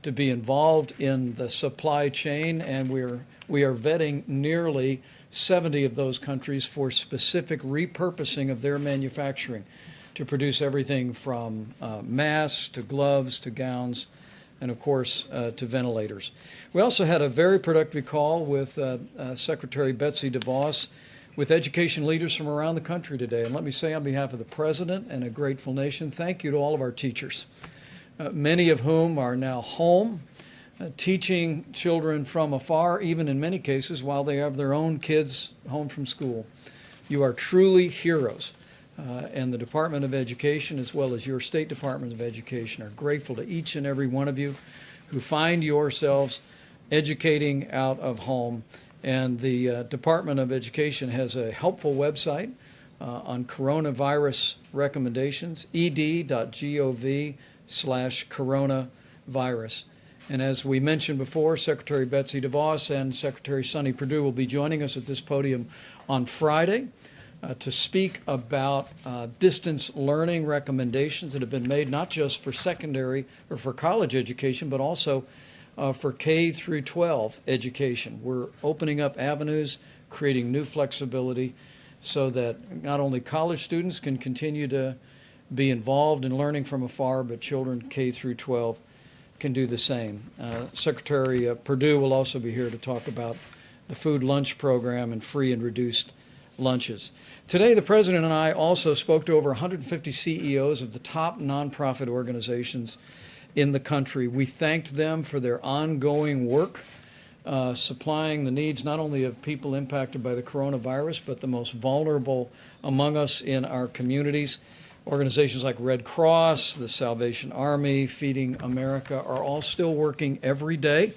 to be involved in the supply chain, and we are vetting nearly 70 of those countries for specific repurposing of their manufacturing to produce everything from masks to gloves to gowns and, of course, to ventilators. We also had a very productive call with Secretary Betsy DeVos with education leaders from around the country today. And let me say on behalf of the President and a grateful nation, thank you to all of our teachers, many of whom are now home, teaching children from afar, even in many cases while they have their own kids home from school. You are truly heroes. And the Department of Education, as well as your State Department of Education, are grateful to each and every one of you who find yourselves educating out of home. And the Department of Education has a helpful website on coronavirus recommendations, ed.gov/coronavirus. And as we mentioned before, Secretary Betsy DeVos and Secretary Sonny Perdue will be joining us at this podium on Friday to speak about distance learning recommendations that have been made not just for secondary or for college education, but also for K through 12 education. We're opening up avenues, creating new flexibility so that not only college students can continue to be involved in learning from afar, but children K through 12 can do the same. Secretary Perdue will also be here to talk about the food lunch program and free and reduced lunches. Today, the President and I also spoke to over 150 CEOs of the top nonprofit organizations in the country. We thanked them for their ongoing work, supplying the needs not only of people impacted by the coronavirus, but the most vulnerable among us in our communities. Organizations like Red Cross, the Salvation Army, Feeding America are all still working every day.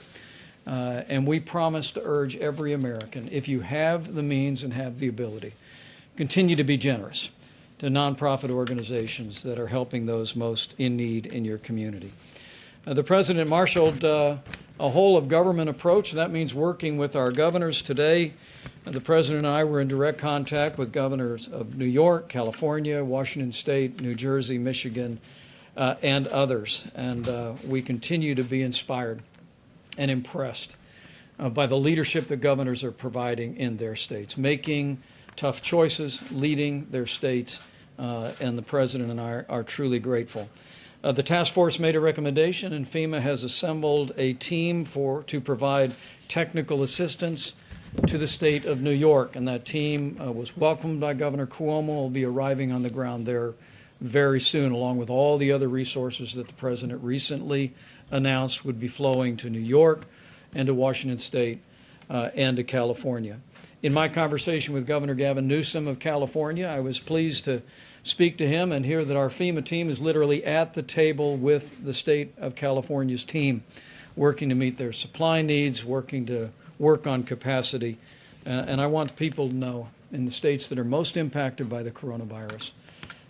And we promise to urge every American, if you have the means and have the ability, continue to be generous to nonprofit organizations that are helping those most in need in your community. The President marshaled a whole of government approach. That means working with our governors today. The President and I were in direct contact with governors of New York, California, Washington State, New Jersey, Michigan, and others. And we continue to be inspired and impressed by the leadership that governors are providing in their states, making tough choices, leading their states, and the President and I are truly grateful. The task force made a recommendation, and FEMA has assembled a team to provide technical assistance to the state of New York. And that team was welcomed by Governor Cuomo, will be arriving on the ground there very soon, along with all the other resources that the president recently announced would be flowing to New York and to Washington State and to California. In my conversation with Governor Gavin Newsom of California, I was pleased to speak to him and hear that our FEMA team is literally at the table with the state of California's team, working to meet their supply needs, working to work on capacity. And I want people to know in the states that are most impacted by the coronavirus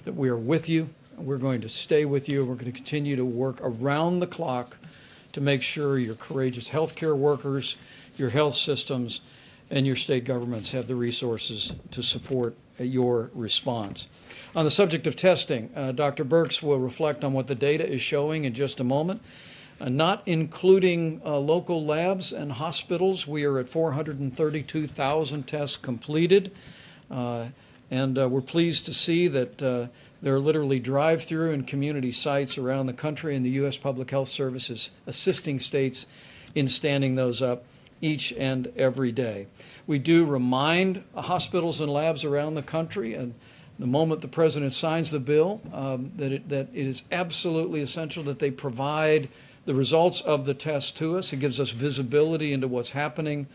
that we are with you. We're going to stay with you. We're going to continue to work around the clock to make sure your courageous healthcare workers, your health systems, and your state governments have the resources to support your response. On the subject of testing, Dr. Birx will reflect on what the data is showing in just a moment. Not including local labs and hospitals, we are at 432,000 tests completed. And we're pleased to see that there are literally drive-through and community sites around the country, and the U.S. Public Health Service is assisting states in standing those up each and every day. We do remind hospitals and labs around the country, and the moment the president signs the bill, that it is absolutely essential that they provide the results of the test to us. It gives us visibility into what's happening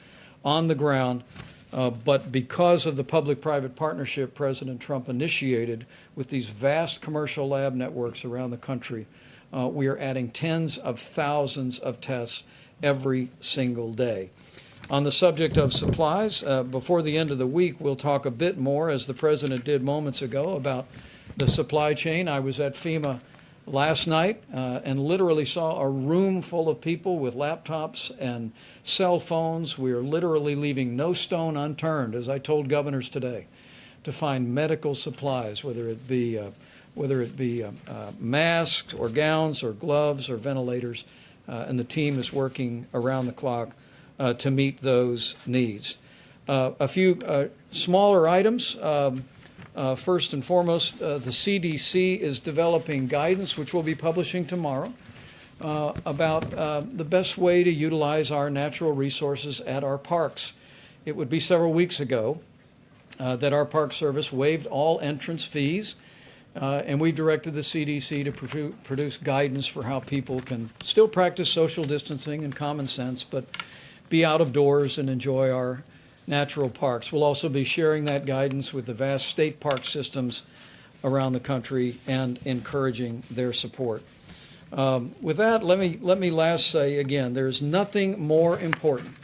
on the ground. But because of the public-private partnership President Trump initiated with these vast commercial lab networks around the country, we are adding tens of thousands of tests every single day. On the subject of supplies, before the end of the week, we'll talk a bit more, as the President did moments ago, about the supply chain. I was at FEMA last night and literally saw a room full of people with laptops and cell phones. We are literally leaving no stone unturned, as I told governors today, to find medical supplies, whether it be masks or gowns or gloves or ventilators, and the team is working around the clock to meet those needs. A few smaller items. First and foremost, the CDC is developing guidance, which we'll be publishing tomorrow, about the best way to utilize our natural resources at our parks. It would be several weeks ago that our Park Service waived all entrance fees, and we directed the CDC to produce guidance for how people can still practice social distancing and common sense, but be out of doors and enjoy our natural parks. We'll also be sharing that guidance with the vast state park systems around the country and encouraging their support. With that, let me last say again, there's nothing more important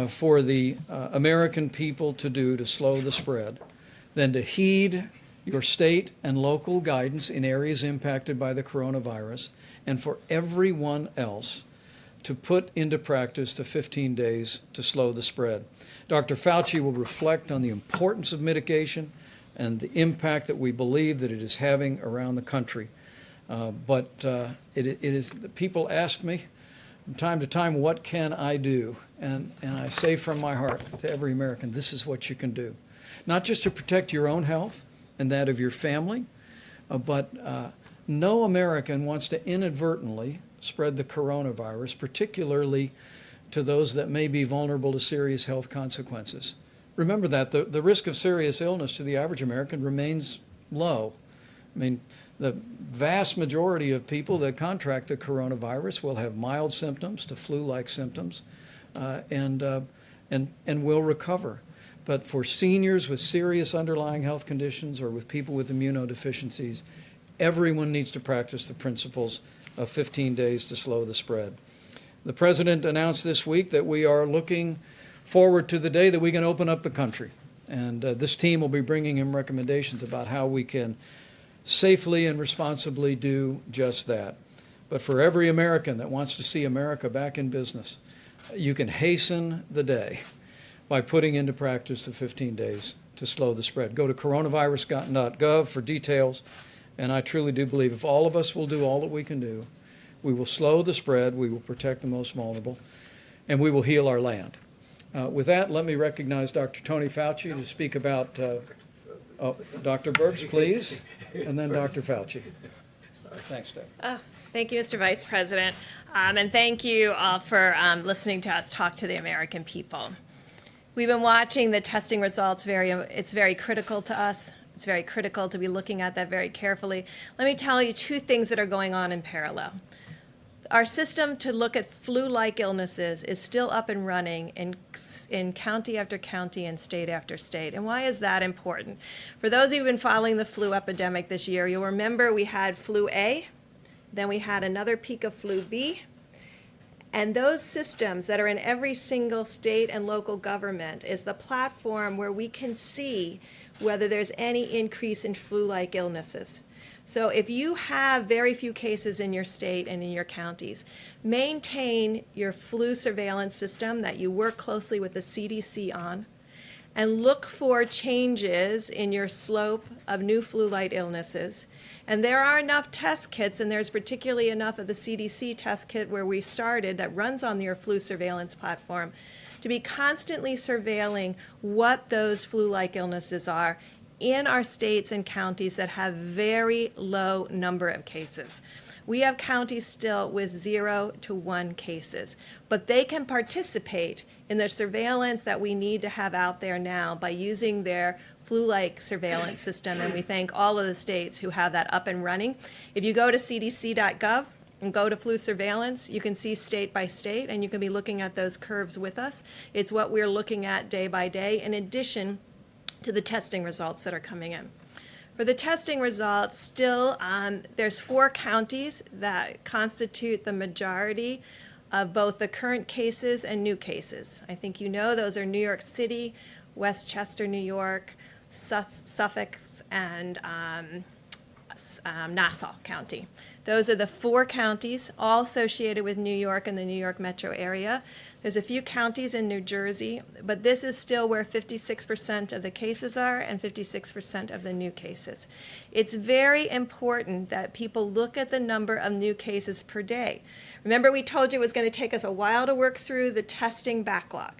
for the American people to do to slow the spread than to heed your state and local guidance in areas impacted by the coronavirus, and for everyone else to put into practice the 15 days to slow the spread. Dr. Fauci will reflect on the importance of mitigation and the impact that we believe that it is having around the country. But it is, people ask me from time to time, what can I do? And I say from my heart to every American, this is what you can do. Not just to protect your own health and that of your family, but no American wants to inadvertently spread the coronavirus, particularly to those that may be vulnerable to serious health consequences. Remember that the risk of serious illness to the average American remains low. I mean, the vast majority of people that contract the coronavirus will have mild symptoms to flu-like symptoms, and will recover. But for seniors with serious underlying health conditions or with people with immunodeficiencies, everyone needs to practice the principles of 15 days to slow the spread. The President announced this week that we are looking forward to the day that we can open up the country. And this team will be bringing him recommendations about how we can safely and responsibly do just that. But for every American that wants to see America back in business, you can hasten the day by putting into practice the 15 days to slow the spread. Go to coronavirus.gov for details. And I truly do believe if all of us will do all that we can do, we will slow the spread, we will protect the most vulnerable, and we will heal our land. With that, let me recognize Dr. Tony Fauci to speak about, Dr. Birx, please, and then Dr. Fauci. Thanks, Deb. Thank you, Mr. Vice President, and thank you all for listening to us talk to the American people. We've been watching the testing results. It's very critical to us. It's very critical to be looking at that very carefully. Let me tell you two things that are going on in parallel. Our system to look at flu-like illnesses is still up and running in county after county and state after state. And why is that important? For those of you who've been following the flu epidemic this year, you'll remember we had flu A, then we had another peak of flu B, and those systems that are in every single state and local government is the platform where we can see whether there's any increase in flu-like illnesses. So if you have very few cases in your state and in your counties, maintain your flu surveillance system that you work closely with the CDC on, and look for changes in your slope of new flu-like illnesses. And there are enough test kits, and there's particularly enough of the CDC test kit where we started that runs on your flu surveillance platform to be constantly surveilling what those flu-like illnesses are in our states and counties that have very low number of cases. We have counties still with 0 to 1 cases, but they can participate in the surveillance that we need to have out there now by using their flu-like surveillance system, and we thank all of the states who have that up and running. If you go to cdc.gov and go to flu surveillance, you can see state by state, and you can be looking at those curves with us. It's what we're looking at day by day, in addition to the testing results that are coming in. For the testing results, still, there's 4 counties that constitute the majority of both the current cases and new cases. I think you know those are New York City, Westchester, New York, Suffolk, and Nassau County. Those are the 4 counties, all associated with New York and the New York metro area. There's a few counties in New Jersey, but this is still where 56% of the cases are and 56% of the new cases. It's very important that people look at the number of new cases per day. Remember, we told you it was going to take us a while to work through the testing backlog.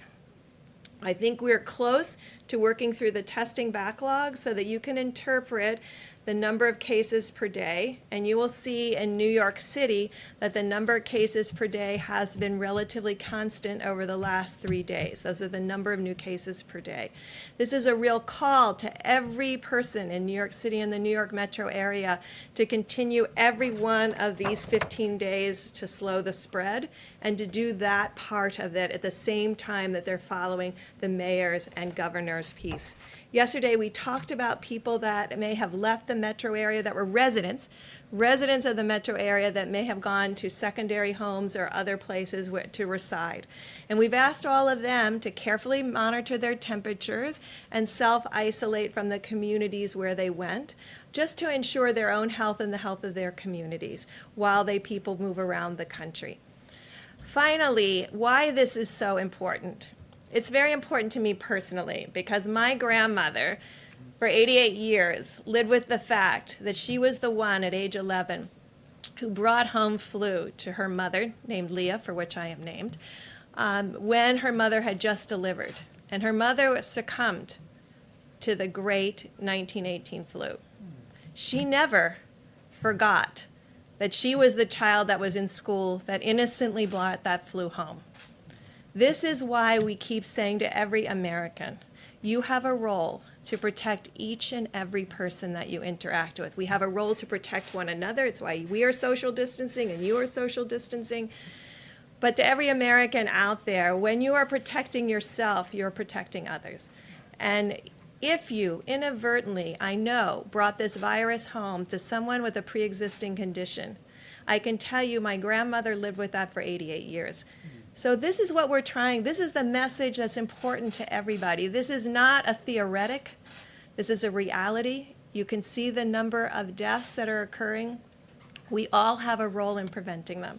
I think we're close to working through the testing backlog so that you can interpret the number of cases per day, and you will see in New York City that the number of cases per day has been relatively constant over the last 3 days. Those are the number of new cases per day. This is a real call to every person in New York City and the New York metro area to continue every one of these 15 days to slow the spread, and to do that part of it at the same time that they're following the mayor's and governor's piece. Yesterday, we talked about people that may have left the metro area that were residents of the metro area that may have gone to secondary homes or other places to reside. And we've asked all of them to carefully monitor their temperatures and self-isolate from the communities where they went, just to ensure their own health and the health of their communities while people move around the country. Finally, why this is so important. It's very important to me personally because my grandmother, for 88 years, lived with the fact that she was the one at age 11 who brought home flu to her mother, named Leah, for which I am named, when her mother had just delivered. And her mother succumbed to the great 1918 flu. She never forgot that she was the child that was in school that innocently brought that flu home. This is why we keep saying to every American, you have a role to protect each and every person that you interact with. We have a role to protect one another. It's why we are social distancing and you are social distancing. But to every American out there, when you are protecting yourself, you're protecting others. And if you inadvertently, I know, brought this virus home to someone with a pre-existing condition, I can tell you my grandmother lived with that for 88 years. So this is what we're trying. This is the message that's important to everybody. This is not a theoretic. This is a reality. You can see the number of deaths that are occurring. We all have a role in preventing them.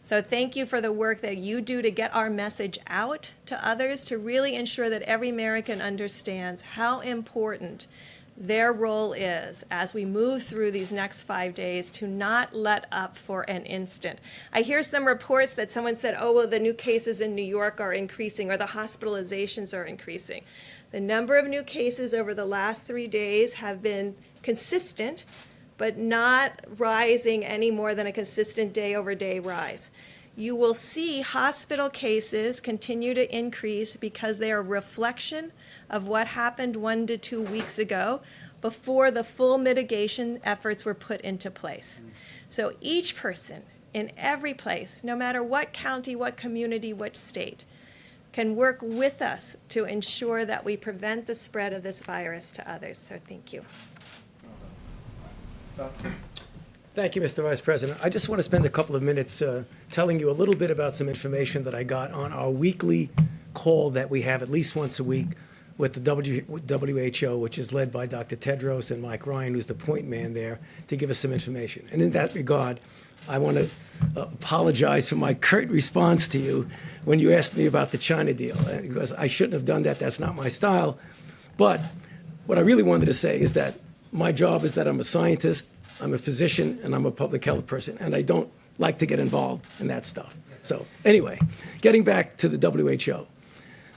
So thank you for the work that you do to get our message out to others, to really ensure that every American understands how important their role is as we move through these next 5 days, to not let up for an instant. I hear some reports that someone said, oh, well, the new cases in New York are increasing or the hospitalizations are increasing. The number of new cases over the last 3 days have been consistent, but not rising any more than a consistent day-over-day rise. You will see hospital cases continue to increase because they are a reflection of what happened 1 to 2 weeks ago before the full mitigation efforts were put into place. So each person in every place, no matter what county, what community, what state, can work with us to ensure that we prevent the spread of this virus to others. So thank you. Thank you, Mr. Vice President. I just want to spend a couple of minutes telling you a little bit about some information that I got on our weekly call that we have at least once a week with the WHO, which is led by Dr. Tedros and Mike Ryan, who's the point man there, to give us some information. And in that regard, I want to apologize for my curt response to you when you asked me about the China deal, because I shouldn't have done that. That's not my style. But what I really wanted to say is that my job is that I'm a scientist, I'm a physician, and I'm a public health person, and I don't like to get involved in that stuff. So anyway, getting back to the WHO.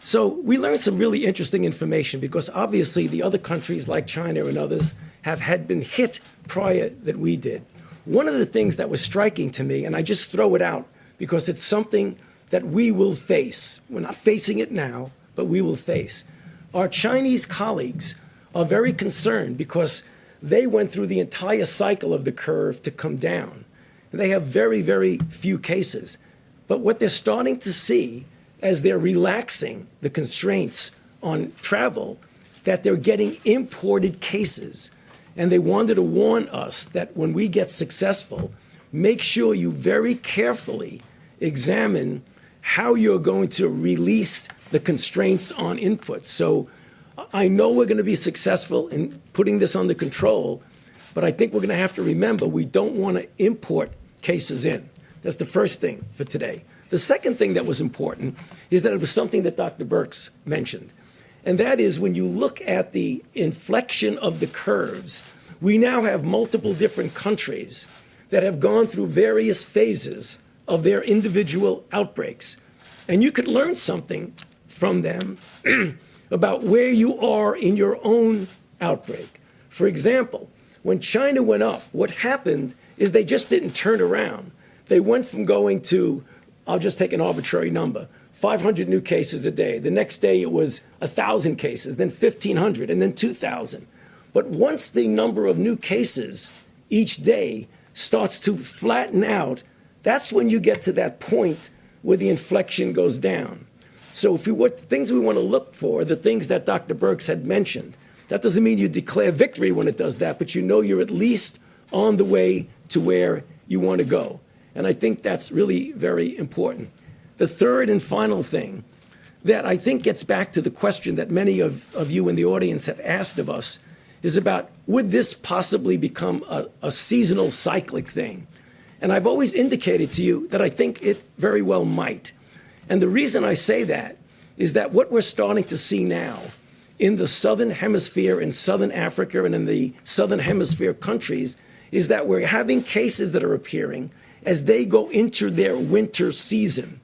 So we learned some really interesting information because obviously the other countries like China and others had been hit prior that we did. One of the things that was striking to me, and I just throw it out because it's something that we will face. We're not facing it now, but we will face. Our Chinese colleagues are very concerned because they went through the entire cycle of the curve to come down. They have very, very few cases. But what they're starting to see as they're relaxing the constraints on travel, that they're getting imported cases. And they wanted to warn us that when we get successful, make sure you very carefully examine how you're going to release the constraints on inputs. So I know we're going to be successful in putting this under control, but I think we're going to have to remember we don't want to import cases in. That's the first thing for today. The second thing that was important is that it was something that Dr. Birx mentioned, and that is when you look at the inflection of the curves, we now have multiple different countries that have gone through various phases of their individual outbreaks. And you could learn something from them about where you are in your own outbreak. For example, when China went up, what happened is they just didn't turn around. They went from going to, I'll just take an arbitrary number, 500 new cases a day. The next day it was 1,000 cases, then 1,500, and then 2,000. But once the number of new cases each day starts to flatten out, that's when you get to that point where the inflection goes down. So what things we want to look for, the things that Dr. Birx had mentioned. That doesn't mean you declare victory when it does that, but you know you're at least on the way to where you want to go. And I think that's really very important. The third and final thing that I think gets back to the question that many of you in the audience have asked of us is about, would this possibly become a seasonal cyclic thing? And I've always indicated to you that I think it very well might. And the reason I say that is that what we're starting to see now in the Southern Hemisphere, in Southern Africa, and in the Southern Hemisphere countries is that we're having cases that are appearing as they go into their winter season.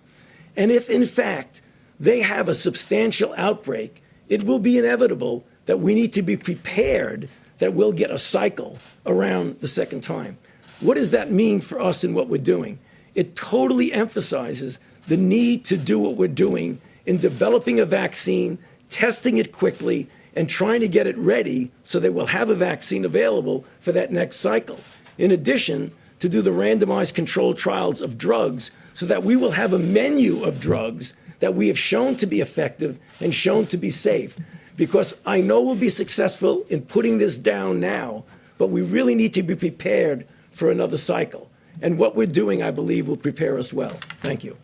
And if, in fact, they have a substantial outbreak, it will be inevitable that we need to be prepared that we'll get a cycle around the second time. What does that mean for us in what we're doing? It totally emphasizes the need to do what we're doing in developing a vaccine, testing it quickly, and trying to get it ready so that we'll have a vaccine available for that next cycle. In addition, to do the randomized controlled trials of drugs so that we will have a menu of drugs that we have shown to be effective and shown to be safe. Because I know we'll be successful in putting this down now, but we really need to be prepared for another cycle. And what we're doing, I believe, will prepare us well. Thank you.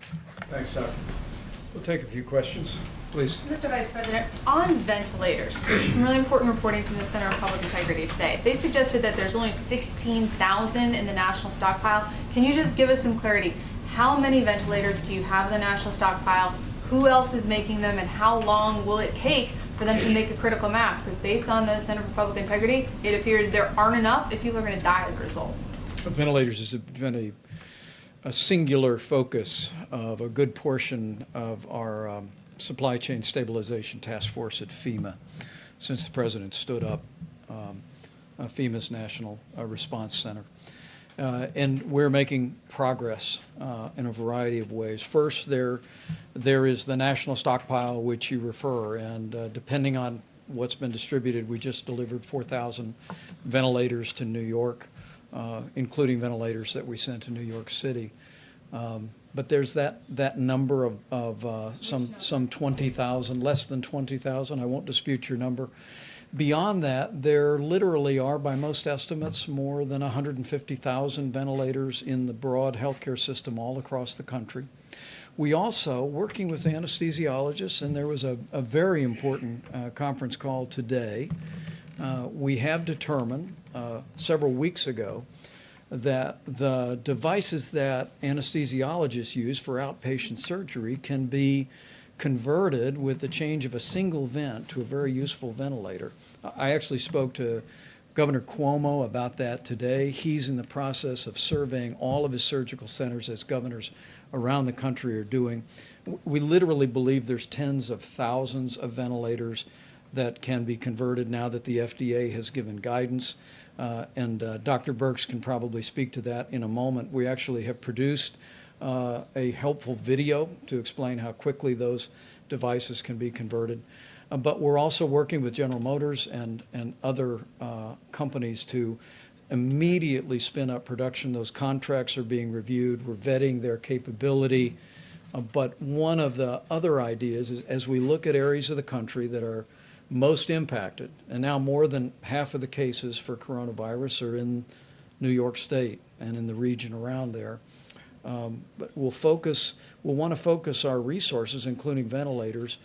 Thanks, Doc. We'll take a few questions, please. Mr. Vice President, on ventilators, some really important reporting from the Center of Public Integrity today. They suggested that there's only 16,000 in the national stockpile. Can you just give us some clarity? How many ventilators do you have in the national stockpile? Who else is making them, and how long will it take for them to make a critical mass? Because based on the Center for Public Integrity, it appears there aren't enough if people are going to die as a result. Ventilators has been a singular focus of a good portion of our supply chain stabilization task force at FEMA since the President stood up FEMA's National Response Center. And we're making progress in a variety of ways. First, there is the national stockpile, which you refer, and depending on what's been distributed, we just delivered 4,000 ventilators to New York, including ventilators that we sent to New York City. But there's that number of some 20,000, less than 20,000. I won't dispute your number. Beyond that, there literally are, by most estimates, more than 150,000 ventilators in the broad healthcare system all across the country. We also, working with anesthesiologists, and there was a very important conference call today, we have determined several weeks ago that the devices that anesthesiologists use for outpatient surgery can be converted with the change of a single vent to a very useful ventilator. I actually spoke to Governor Cuomo about that today. He's in the process of surveying all of his surgical centers, as governors around the country are doing. We literally believe there's tens of thousands of ventilators that can be converted now that the FDA has given guidance. And Dr. Birx can probably speak to that in a moment. We actually have produced a helpful video to explain how quickly those devices can be converted. But we're also working with General Motors and other companies to immediately spin up production. Those contracts are being reviewed. We're vetting their capability. But one of the other ideas is, as we look at areas of the country that are most impacted, and now more than half of the cases for coronavirus are in New York State and in the region around there. But we'll want to focus our resources, including ventilators,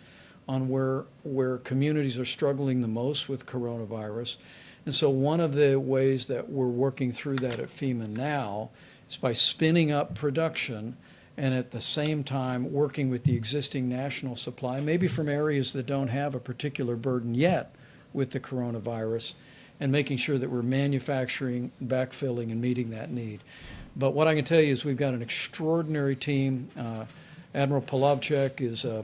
on where communities are struggling the most with coronavirus. And so one of the ways that we're working through that at FEMA now is by spinning up production and at the same time working with the existing national supply, maybe from areas that don't have a particular burden yet with the coronavirus, and making sure that we're manufacturing, backfilling, and meeting that need. But what I can tell you is we've got an extraordinary team. Admiral Polovchek is a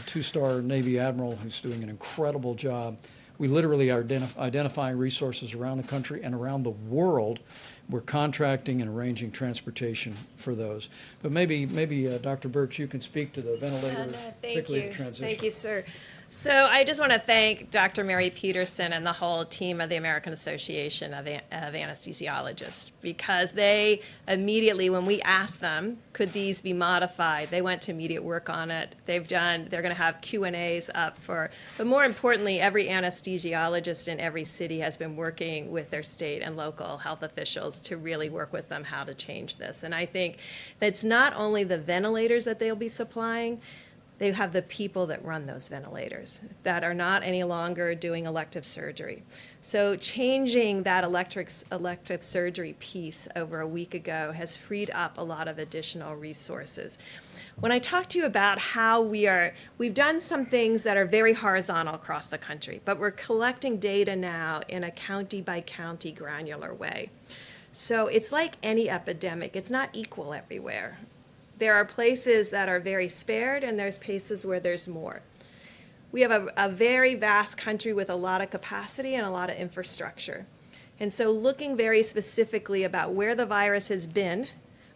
two-star Navy admiral who's doing an incredible job. We literally are identifying resources around the country and around the world. We're contracting and arranging transportation for those. But maybe Dr. Birx, you can speak to the ventilator, particularly the transition. Thank you, sir. So I just want to thank Dr. Mary Peterson and the whole team of the American Association of Anesthesiologists, because they immediately, when we asked them, could these be modified, they went to immediate work on it. They're going to have Q&As up but more importantly, every anesthesiologist in every city has been working with their state and local health officials to really work with them how to change this. And I think that's not only the ventilators that they'll be supplying, they have the people that run those ventilators that are not any longer doing elective surgery. So changing that elective surgery piece over a week ago has freed up a lot of additional resources. When I talk to you about how we've done some things that are very horizontal across the country, but we're collecting data now in a county by county granular way. So it's like any epidemic, it's not equal everywhere. There are places that are very spared, and there's places where there's more. We have a very vast country with a lot of capacity and a lot of infrastructure. And so looking very specifically about where the virus has been,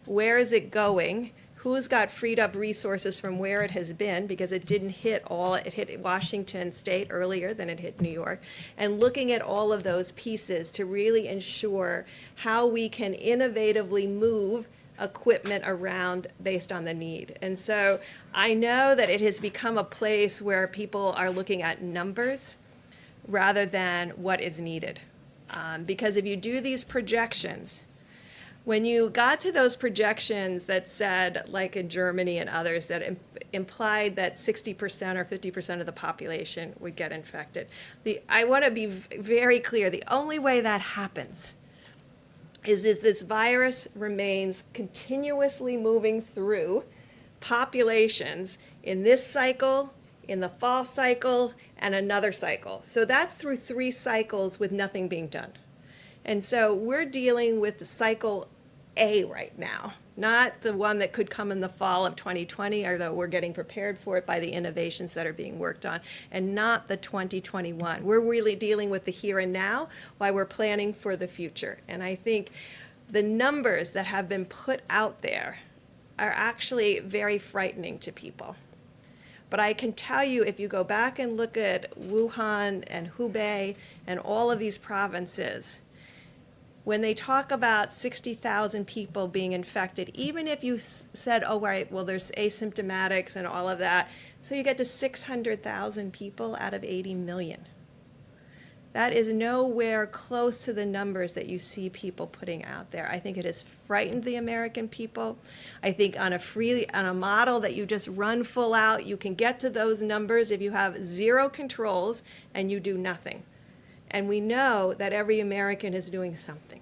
where is it going, who's got freed up resources from where it has been, because it didn't hit it hit Washington State earlier than it hit New York, and looking at all of those pieces to really ensure how we can innovatively move equipment around based on the need. And so I know that it has become a place where people are looking at numbers rather than what is needed. Because if you do these projections, when you got to those projections that said, like in Germany and others, that implied that 60% or 50% of the population would get infected, I want to be very clear, the only way that happens is this virus remains continuously moving through populations in this cycle, in the fall cycle, and another cycle. So that's through 3 cycles with nothing being done. And so we're dealing with cycle A right now, not the one that could come in the fall of 2020, although we're getting prepared for it by the innovations that are being worked on, and not the 2021. We're really dealing with the here and now while we're planning for the future. And I think the numbers that have been put out there are actually very frightening to people. But I can tell you, if you go back and look at Wuhan and Hubei and all of these provinces, when they talk about 60,000 people being infected, even if you said, oh, right, well, there's asymptomatics and all of that, so you get to 600,000 people out of 80 million. That is nowhere close to the numbers that you see people putting out there. I think it has frightened the American people. I think on a model that you just run full out, you can get to those numbers if you have zero controls and you do nothing. And we know that every American is doing something.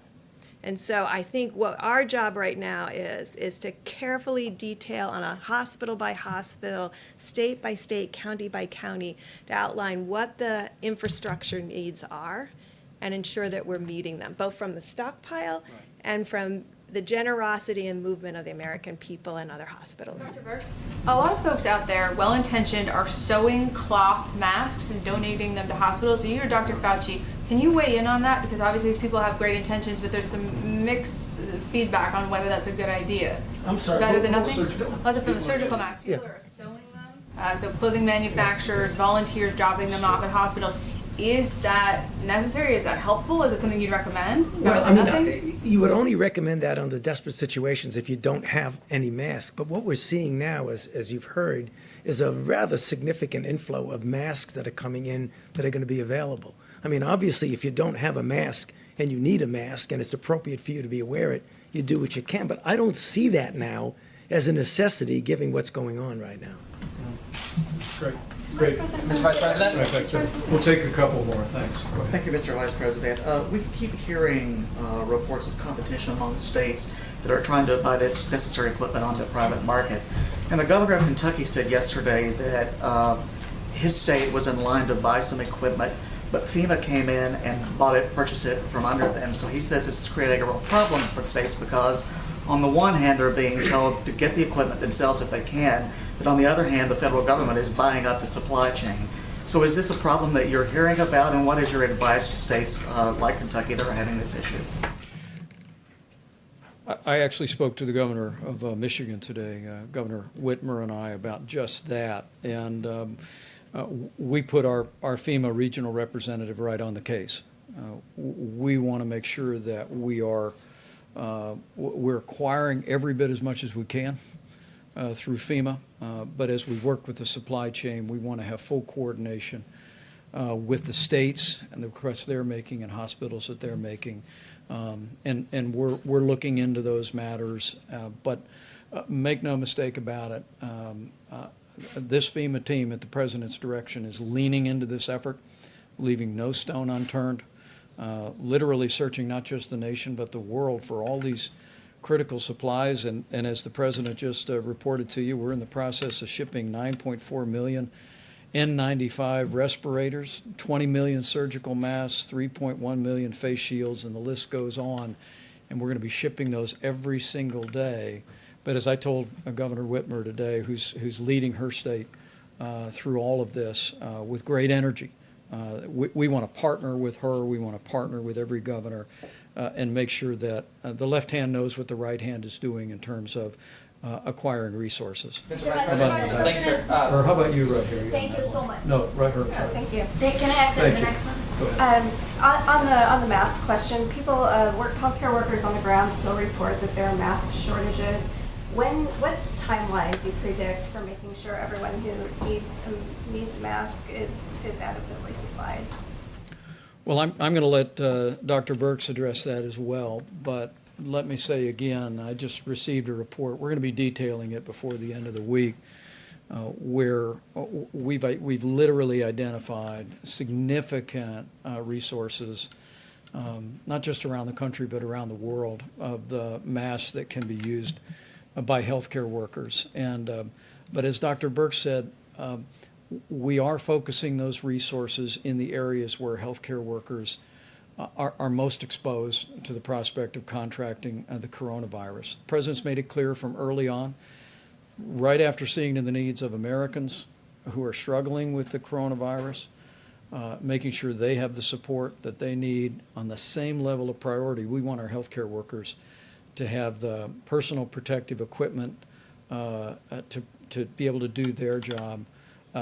And so I think what our job right now is to carefully detail on a hospital by hospital, state by state, county by county, to outline what the infrastructure needs are and ensure that we're meeting them, both from the stockpile and from the generosity and movement of the American people and other hospitals. Dr. Birx, a lot of folks out there, well-intentioned, are sewing cloth masks and donating them to hospitals. You or Dr. Fauci, can you weigh in on that? Because obviously these people have great intentions, but there's some mixed feedback on whether that's a good idea. I'm sorry. Better than nothing? Lots of surgical masks. People are sewing them. So clothing manufacturers, volunteers dropping them off at hospitals. Is that necessary? Is that helpful? Is it something you'd recommend? Well, I mean, you would only recommend that under desperate situations if you don't have any mask. But what we're seeing now, as you've heard, is a rather significant inflow of masks that are coming in that are going to be available. I mean, obviously, if you don't have a mask and you need a mask and it's appropriate for you to be wear it, you do what you can. But I don't see that now as a necessity, given what's going on right now. Great. Great. Mr. Vice President? We'll take a couple more. Thanks. Thank you, Mr. Vice President. We keep hearing reports of competition among states that are trying to buy this necessary equipment on the private market. And the governor of Kentucky said yesterday that his state was in line to buy some equipment, but FEMA came in and purchased it from under them. So he says this is creating a real problem for the states because on the one hand, they're being told to get the equipment themselves if they can, but on the other hand, the federal government is buying up the supply chain. So is this a problem that you're hearing about, and what is your advice to states like Kentucky that are having this issue? I actually spoke to the governor of Michigan today, Governor Whitmer and I, about just that. And we put our FEMA regional representative right on the case. We want to make sure that we're acquiring every bit as much as we can through FEMA. But as we work with the supply chain, we want to have full coordination with the states and the requests they're making and hospitals that they're making. And we're looking into those matters. But make no mistake about it, this FEMA team at the President's direction is leaning into this effort, leaving no stone unturned, literally searching not just the nation but the world for all these critical supplies. And as the President just reported to you, we're in the process of shipping 9.4 million N95 respirators, 20 million surgical masks, 3.1 million face shields, and the list goes on. And we're going to be shipping those every single day. But as I told Governor Whitmer today, who's leading her state through all of this with great energy, we want to partner with her. We want to partner with every governor and make sure that the left hand knows what the right hand is doing in terms of acquiring resources. Mr. Vice President, thank you, sir. Or how about you right here? Thank you so much. No, right here. Thank you. Can I ask the next one? On the mask question, healthcare workers on the ground still report that there are mask shortages. What timeline do you predict for making sure everyone who needs a mask is adequately supplied? Well, I'm going to let Dr. Birx address that as well, but let me say again, I just received a report. We're going to be detailing it before the end of the week, where we've literally identified significant resources, not just around the country but around the world, of the masks that can be used by healthcare workers. But as Dr. Birx said, we are focusing those resources in the areas where healthcare workers are most exposed to the prospect of contracting the coronavirus. The President's made it clear from early on, right after seeing the needs of Americans who are struggling with the coronavirus, making sure they have the support that they need on the same level of priority. We want our healthcare workers to have the personal protective equipment to be able to do their job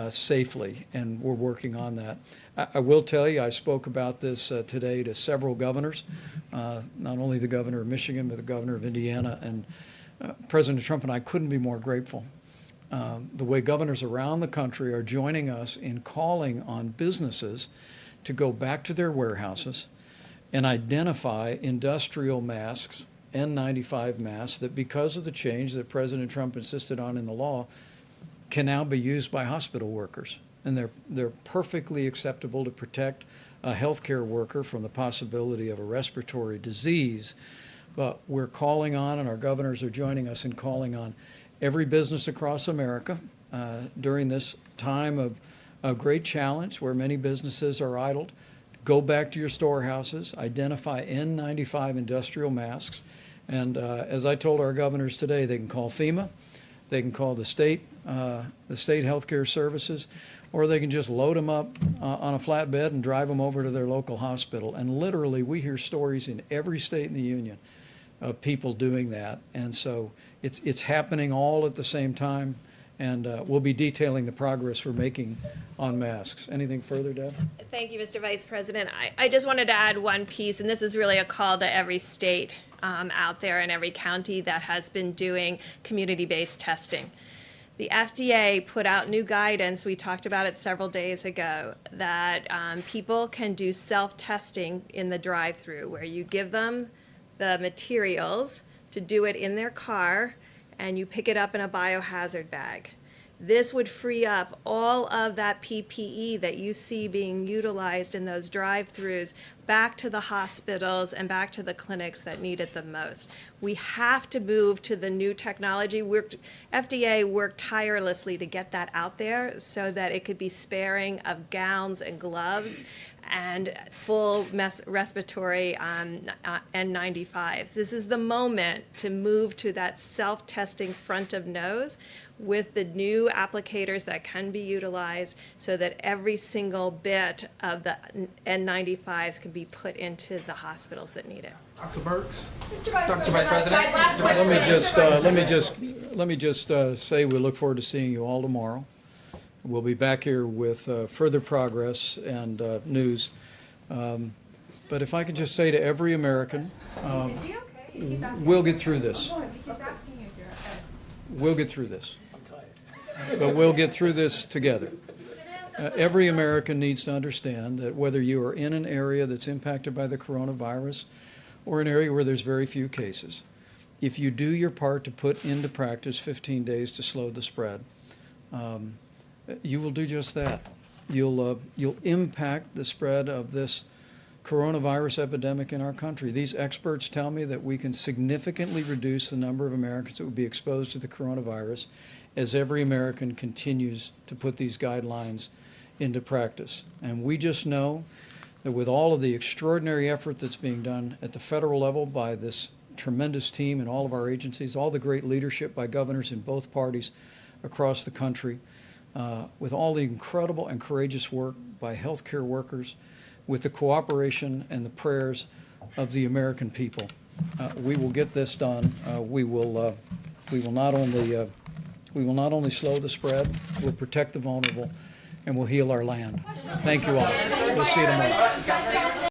safely, and we're working on that. I will tell you, I spoke about this today to several governors, not only the governor of Michigan, but the governor of Indiana, and President Trump and I couldn't be more grateful. The way governors around the country are joining us in calling on businesses to go back to their warehouses and identify industrial masks, N95 masks, that because of the change that President Trump insisted on in the law, can now be used by hospital workers. And they're perfectly acceptable to protect a healthcare worker from the possibility of a respiratory disease. But we're calling on, and our governors are joining us in calling on every business across America during this time of a great challenge where many businesses are idled. Go back to your storehouses, identify N95 industrial masks, and as I told our governors today, they can call FEMA, they can call the state healthcare services, or they can just load them up on a flatbed and drive them over to their local hospital. And literally, we hear stories in every state in the union of people doing that, and so it's happening all at the same time. And we'll be detailing the progress we're making on masks. Anything further, Deb? Thank you, Mr. Vice President. I just wanted to add one piece, and this is really a call to every state out there and every county that has been doing community-based testing. The FDA put out new guidance, we talked about it several days ago, that people can do self-testing in the drive-thru, where you give them the materials to do it in their car, and you pick it up in a biohazard bag. This would free up all of that PPE that you see being utilized in those drive-thrus back to the hospitals and back to the clinics that need it the most. We have to move to the new technology. FDA worked tirelessly to get that out there so that it could be sparing of gowns and gloves and full respiratory N95s. This is the moment to move to that self-testing front of nose with the new applicators that can be utilized so that every single bit of the N95s can be put into the hospitals that need it. Dr. Birx? Mr. Vice Dr. Vice President. Last question. Let me just say we look forward to seeing you all tomorrow. We'll be back here with further progress and news. But if I could just say to every American, Is he okay? You keep asking we'll him. get through this. He keeps asking you if you're okay. We'll get through this. But we'll get through this together. Every American needs to understand that whether you are in an area that's impacted by the coronavirus or an area where there's very few cases, if you do your part to put into practice 15 days to slow the spread, you will do just that. You'll impact the spread of this coronavirus epidemic in our country. These experts tell me that we can significantly reduce the number of Americans that would be exposed to the coronavirus as every American continues to put these guidelines into practice. And we just know that with all of the extraordinary effort that's being done at the federal level by this tremendous team and all of our agencies, all the great leadership by governors in both parties across the country, with all the incredible and courageous work by healthcare workers, with the cooperation and the prayers of the American people, we will get this done. We will not only slow the spread, we'll protect the vulnerable, and we'll heal our land. Thank you all. We'll see you tomorrow.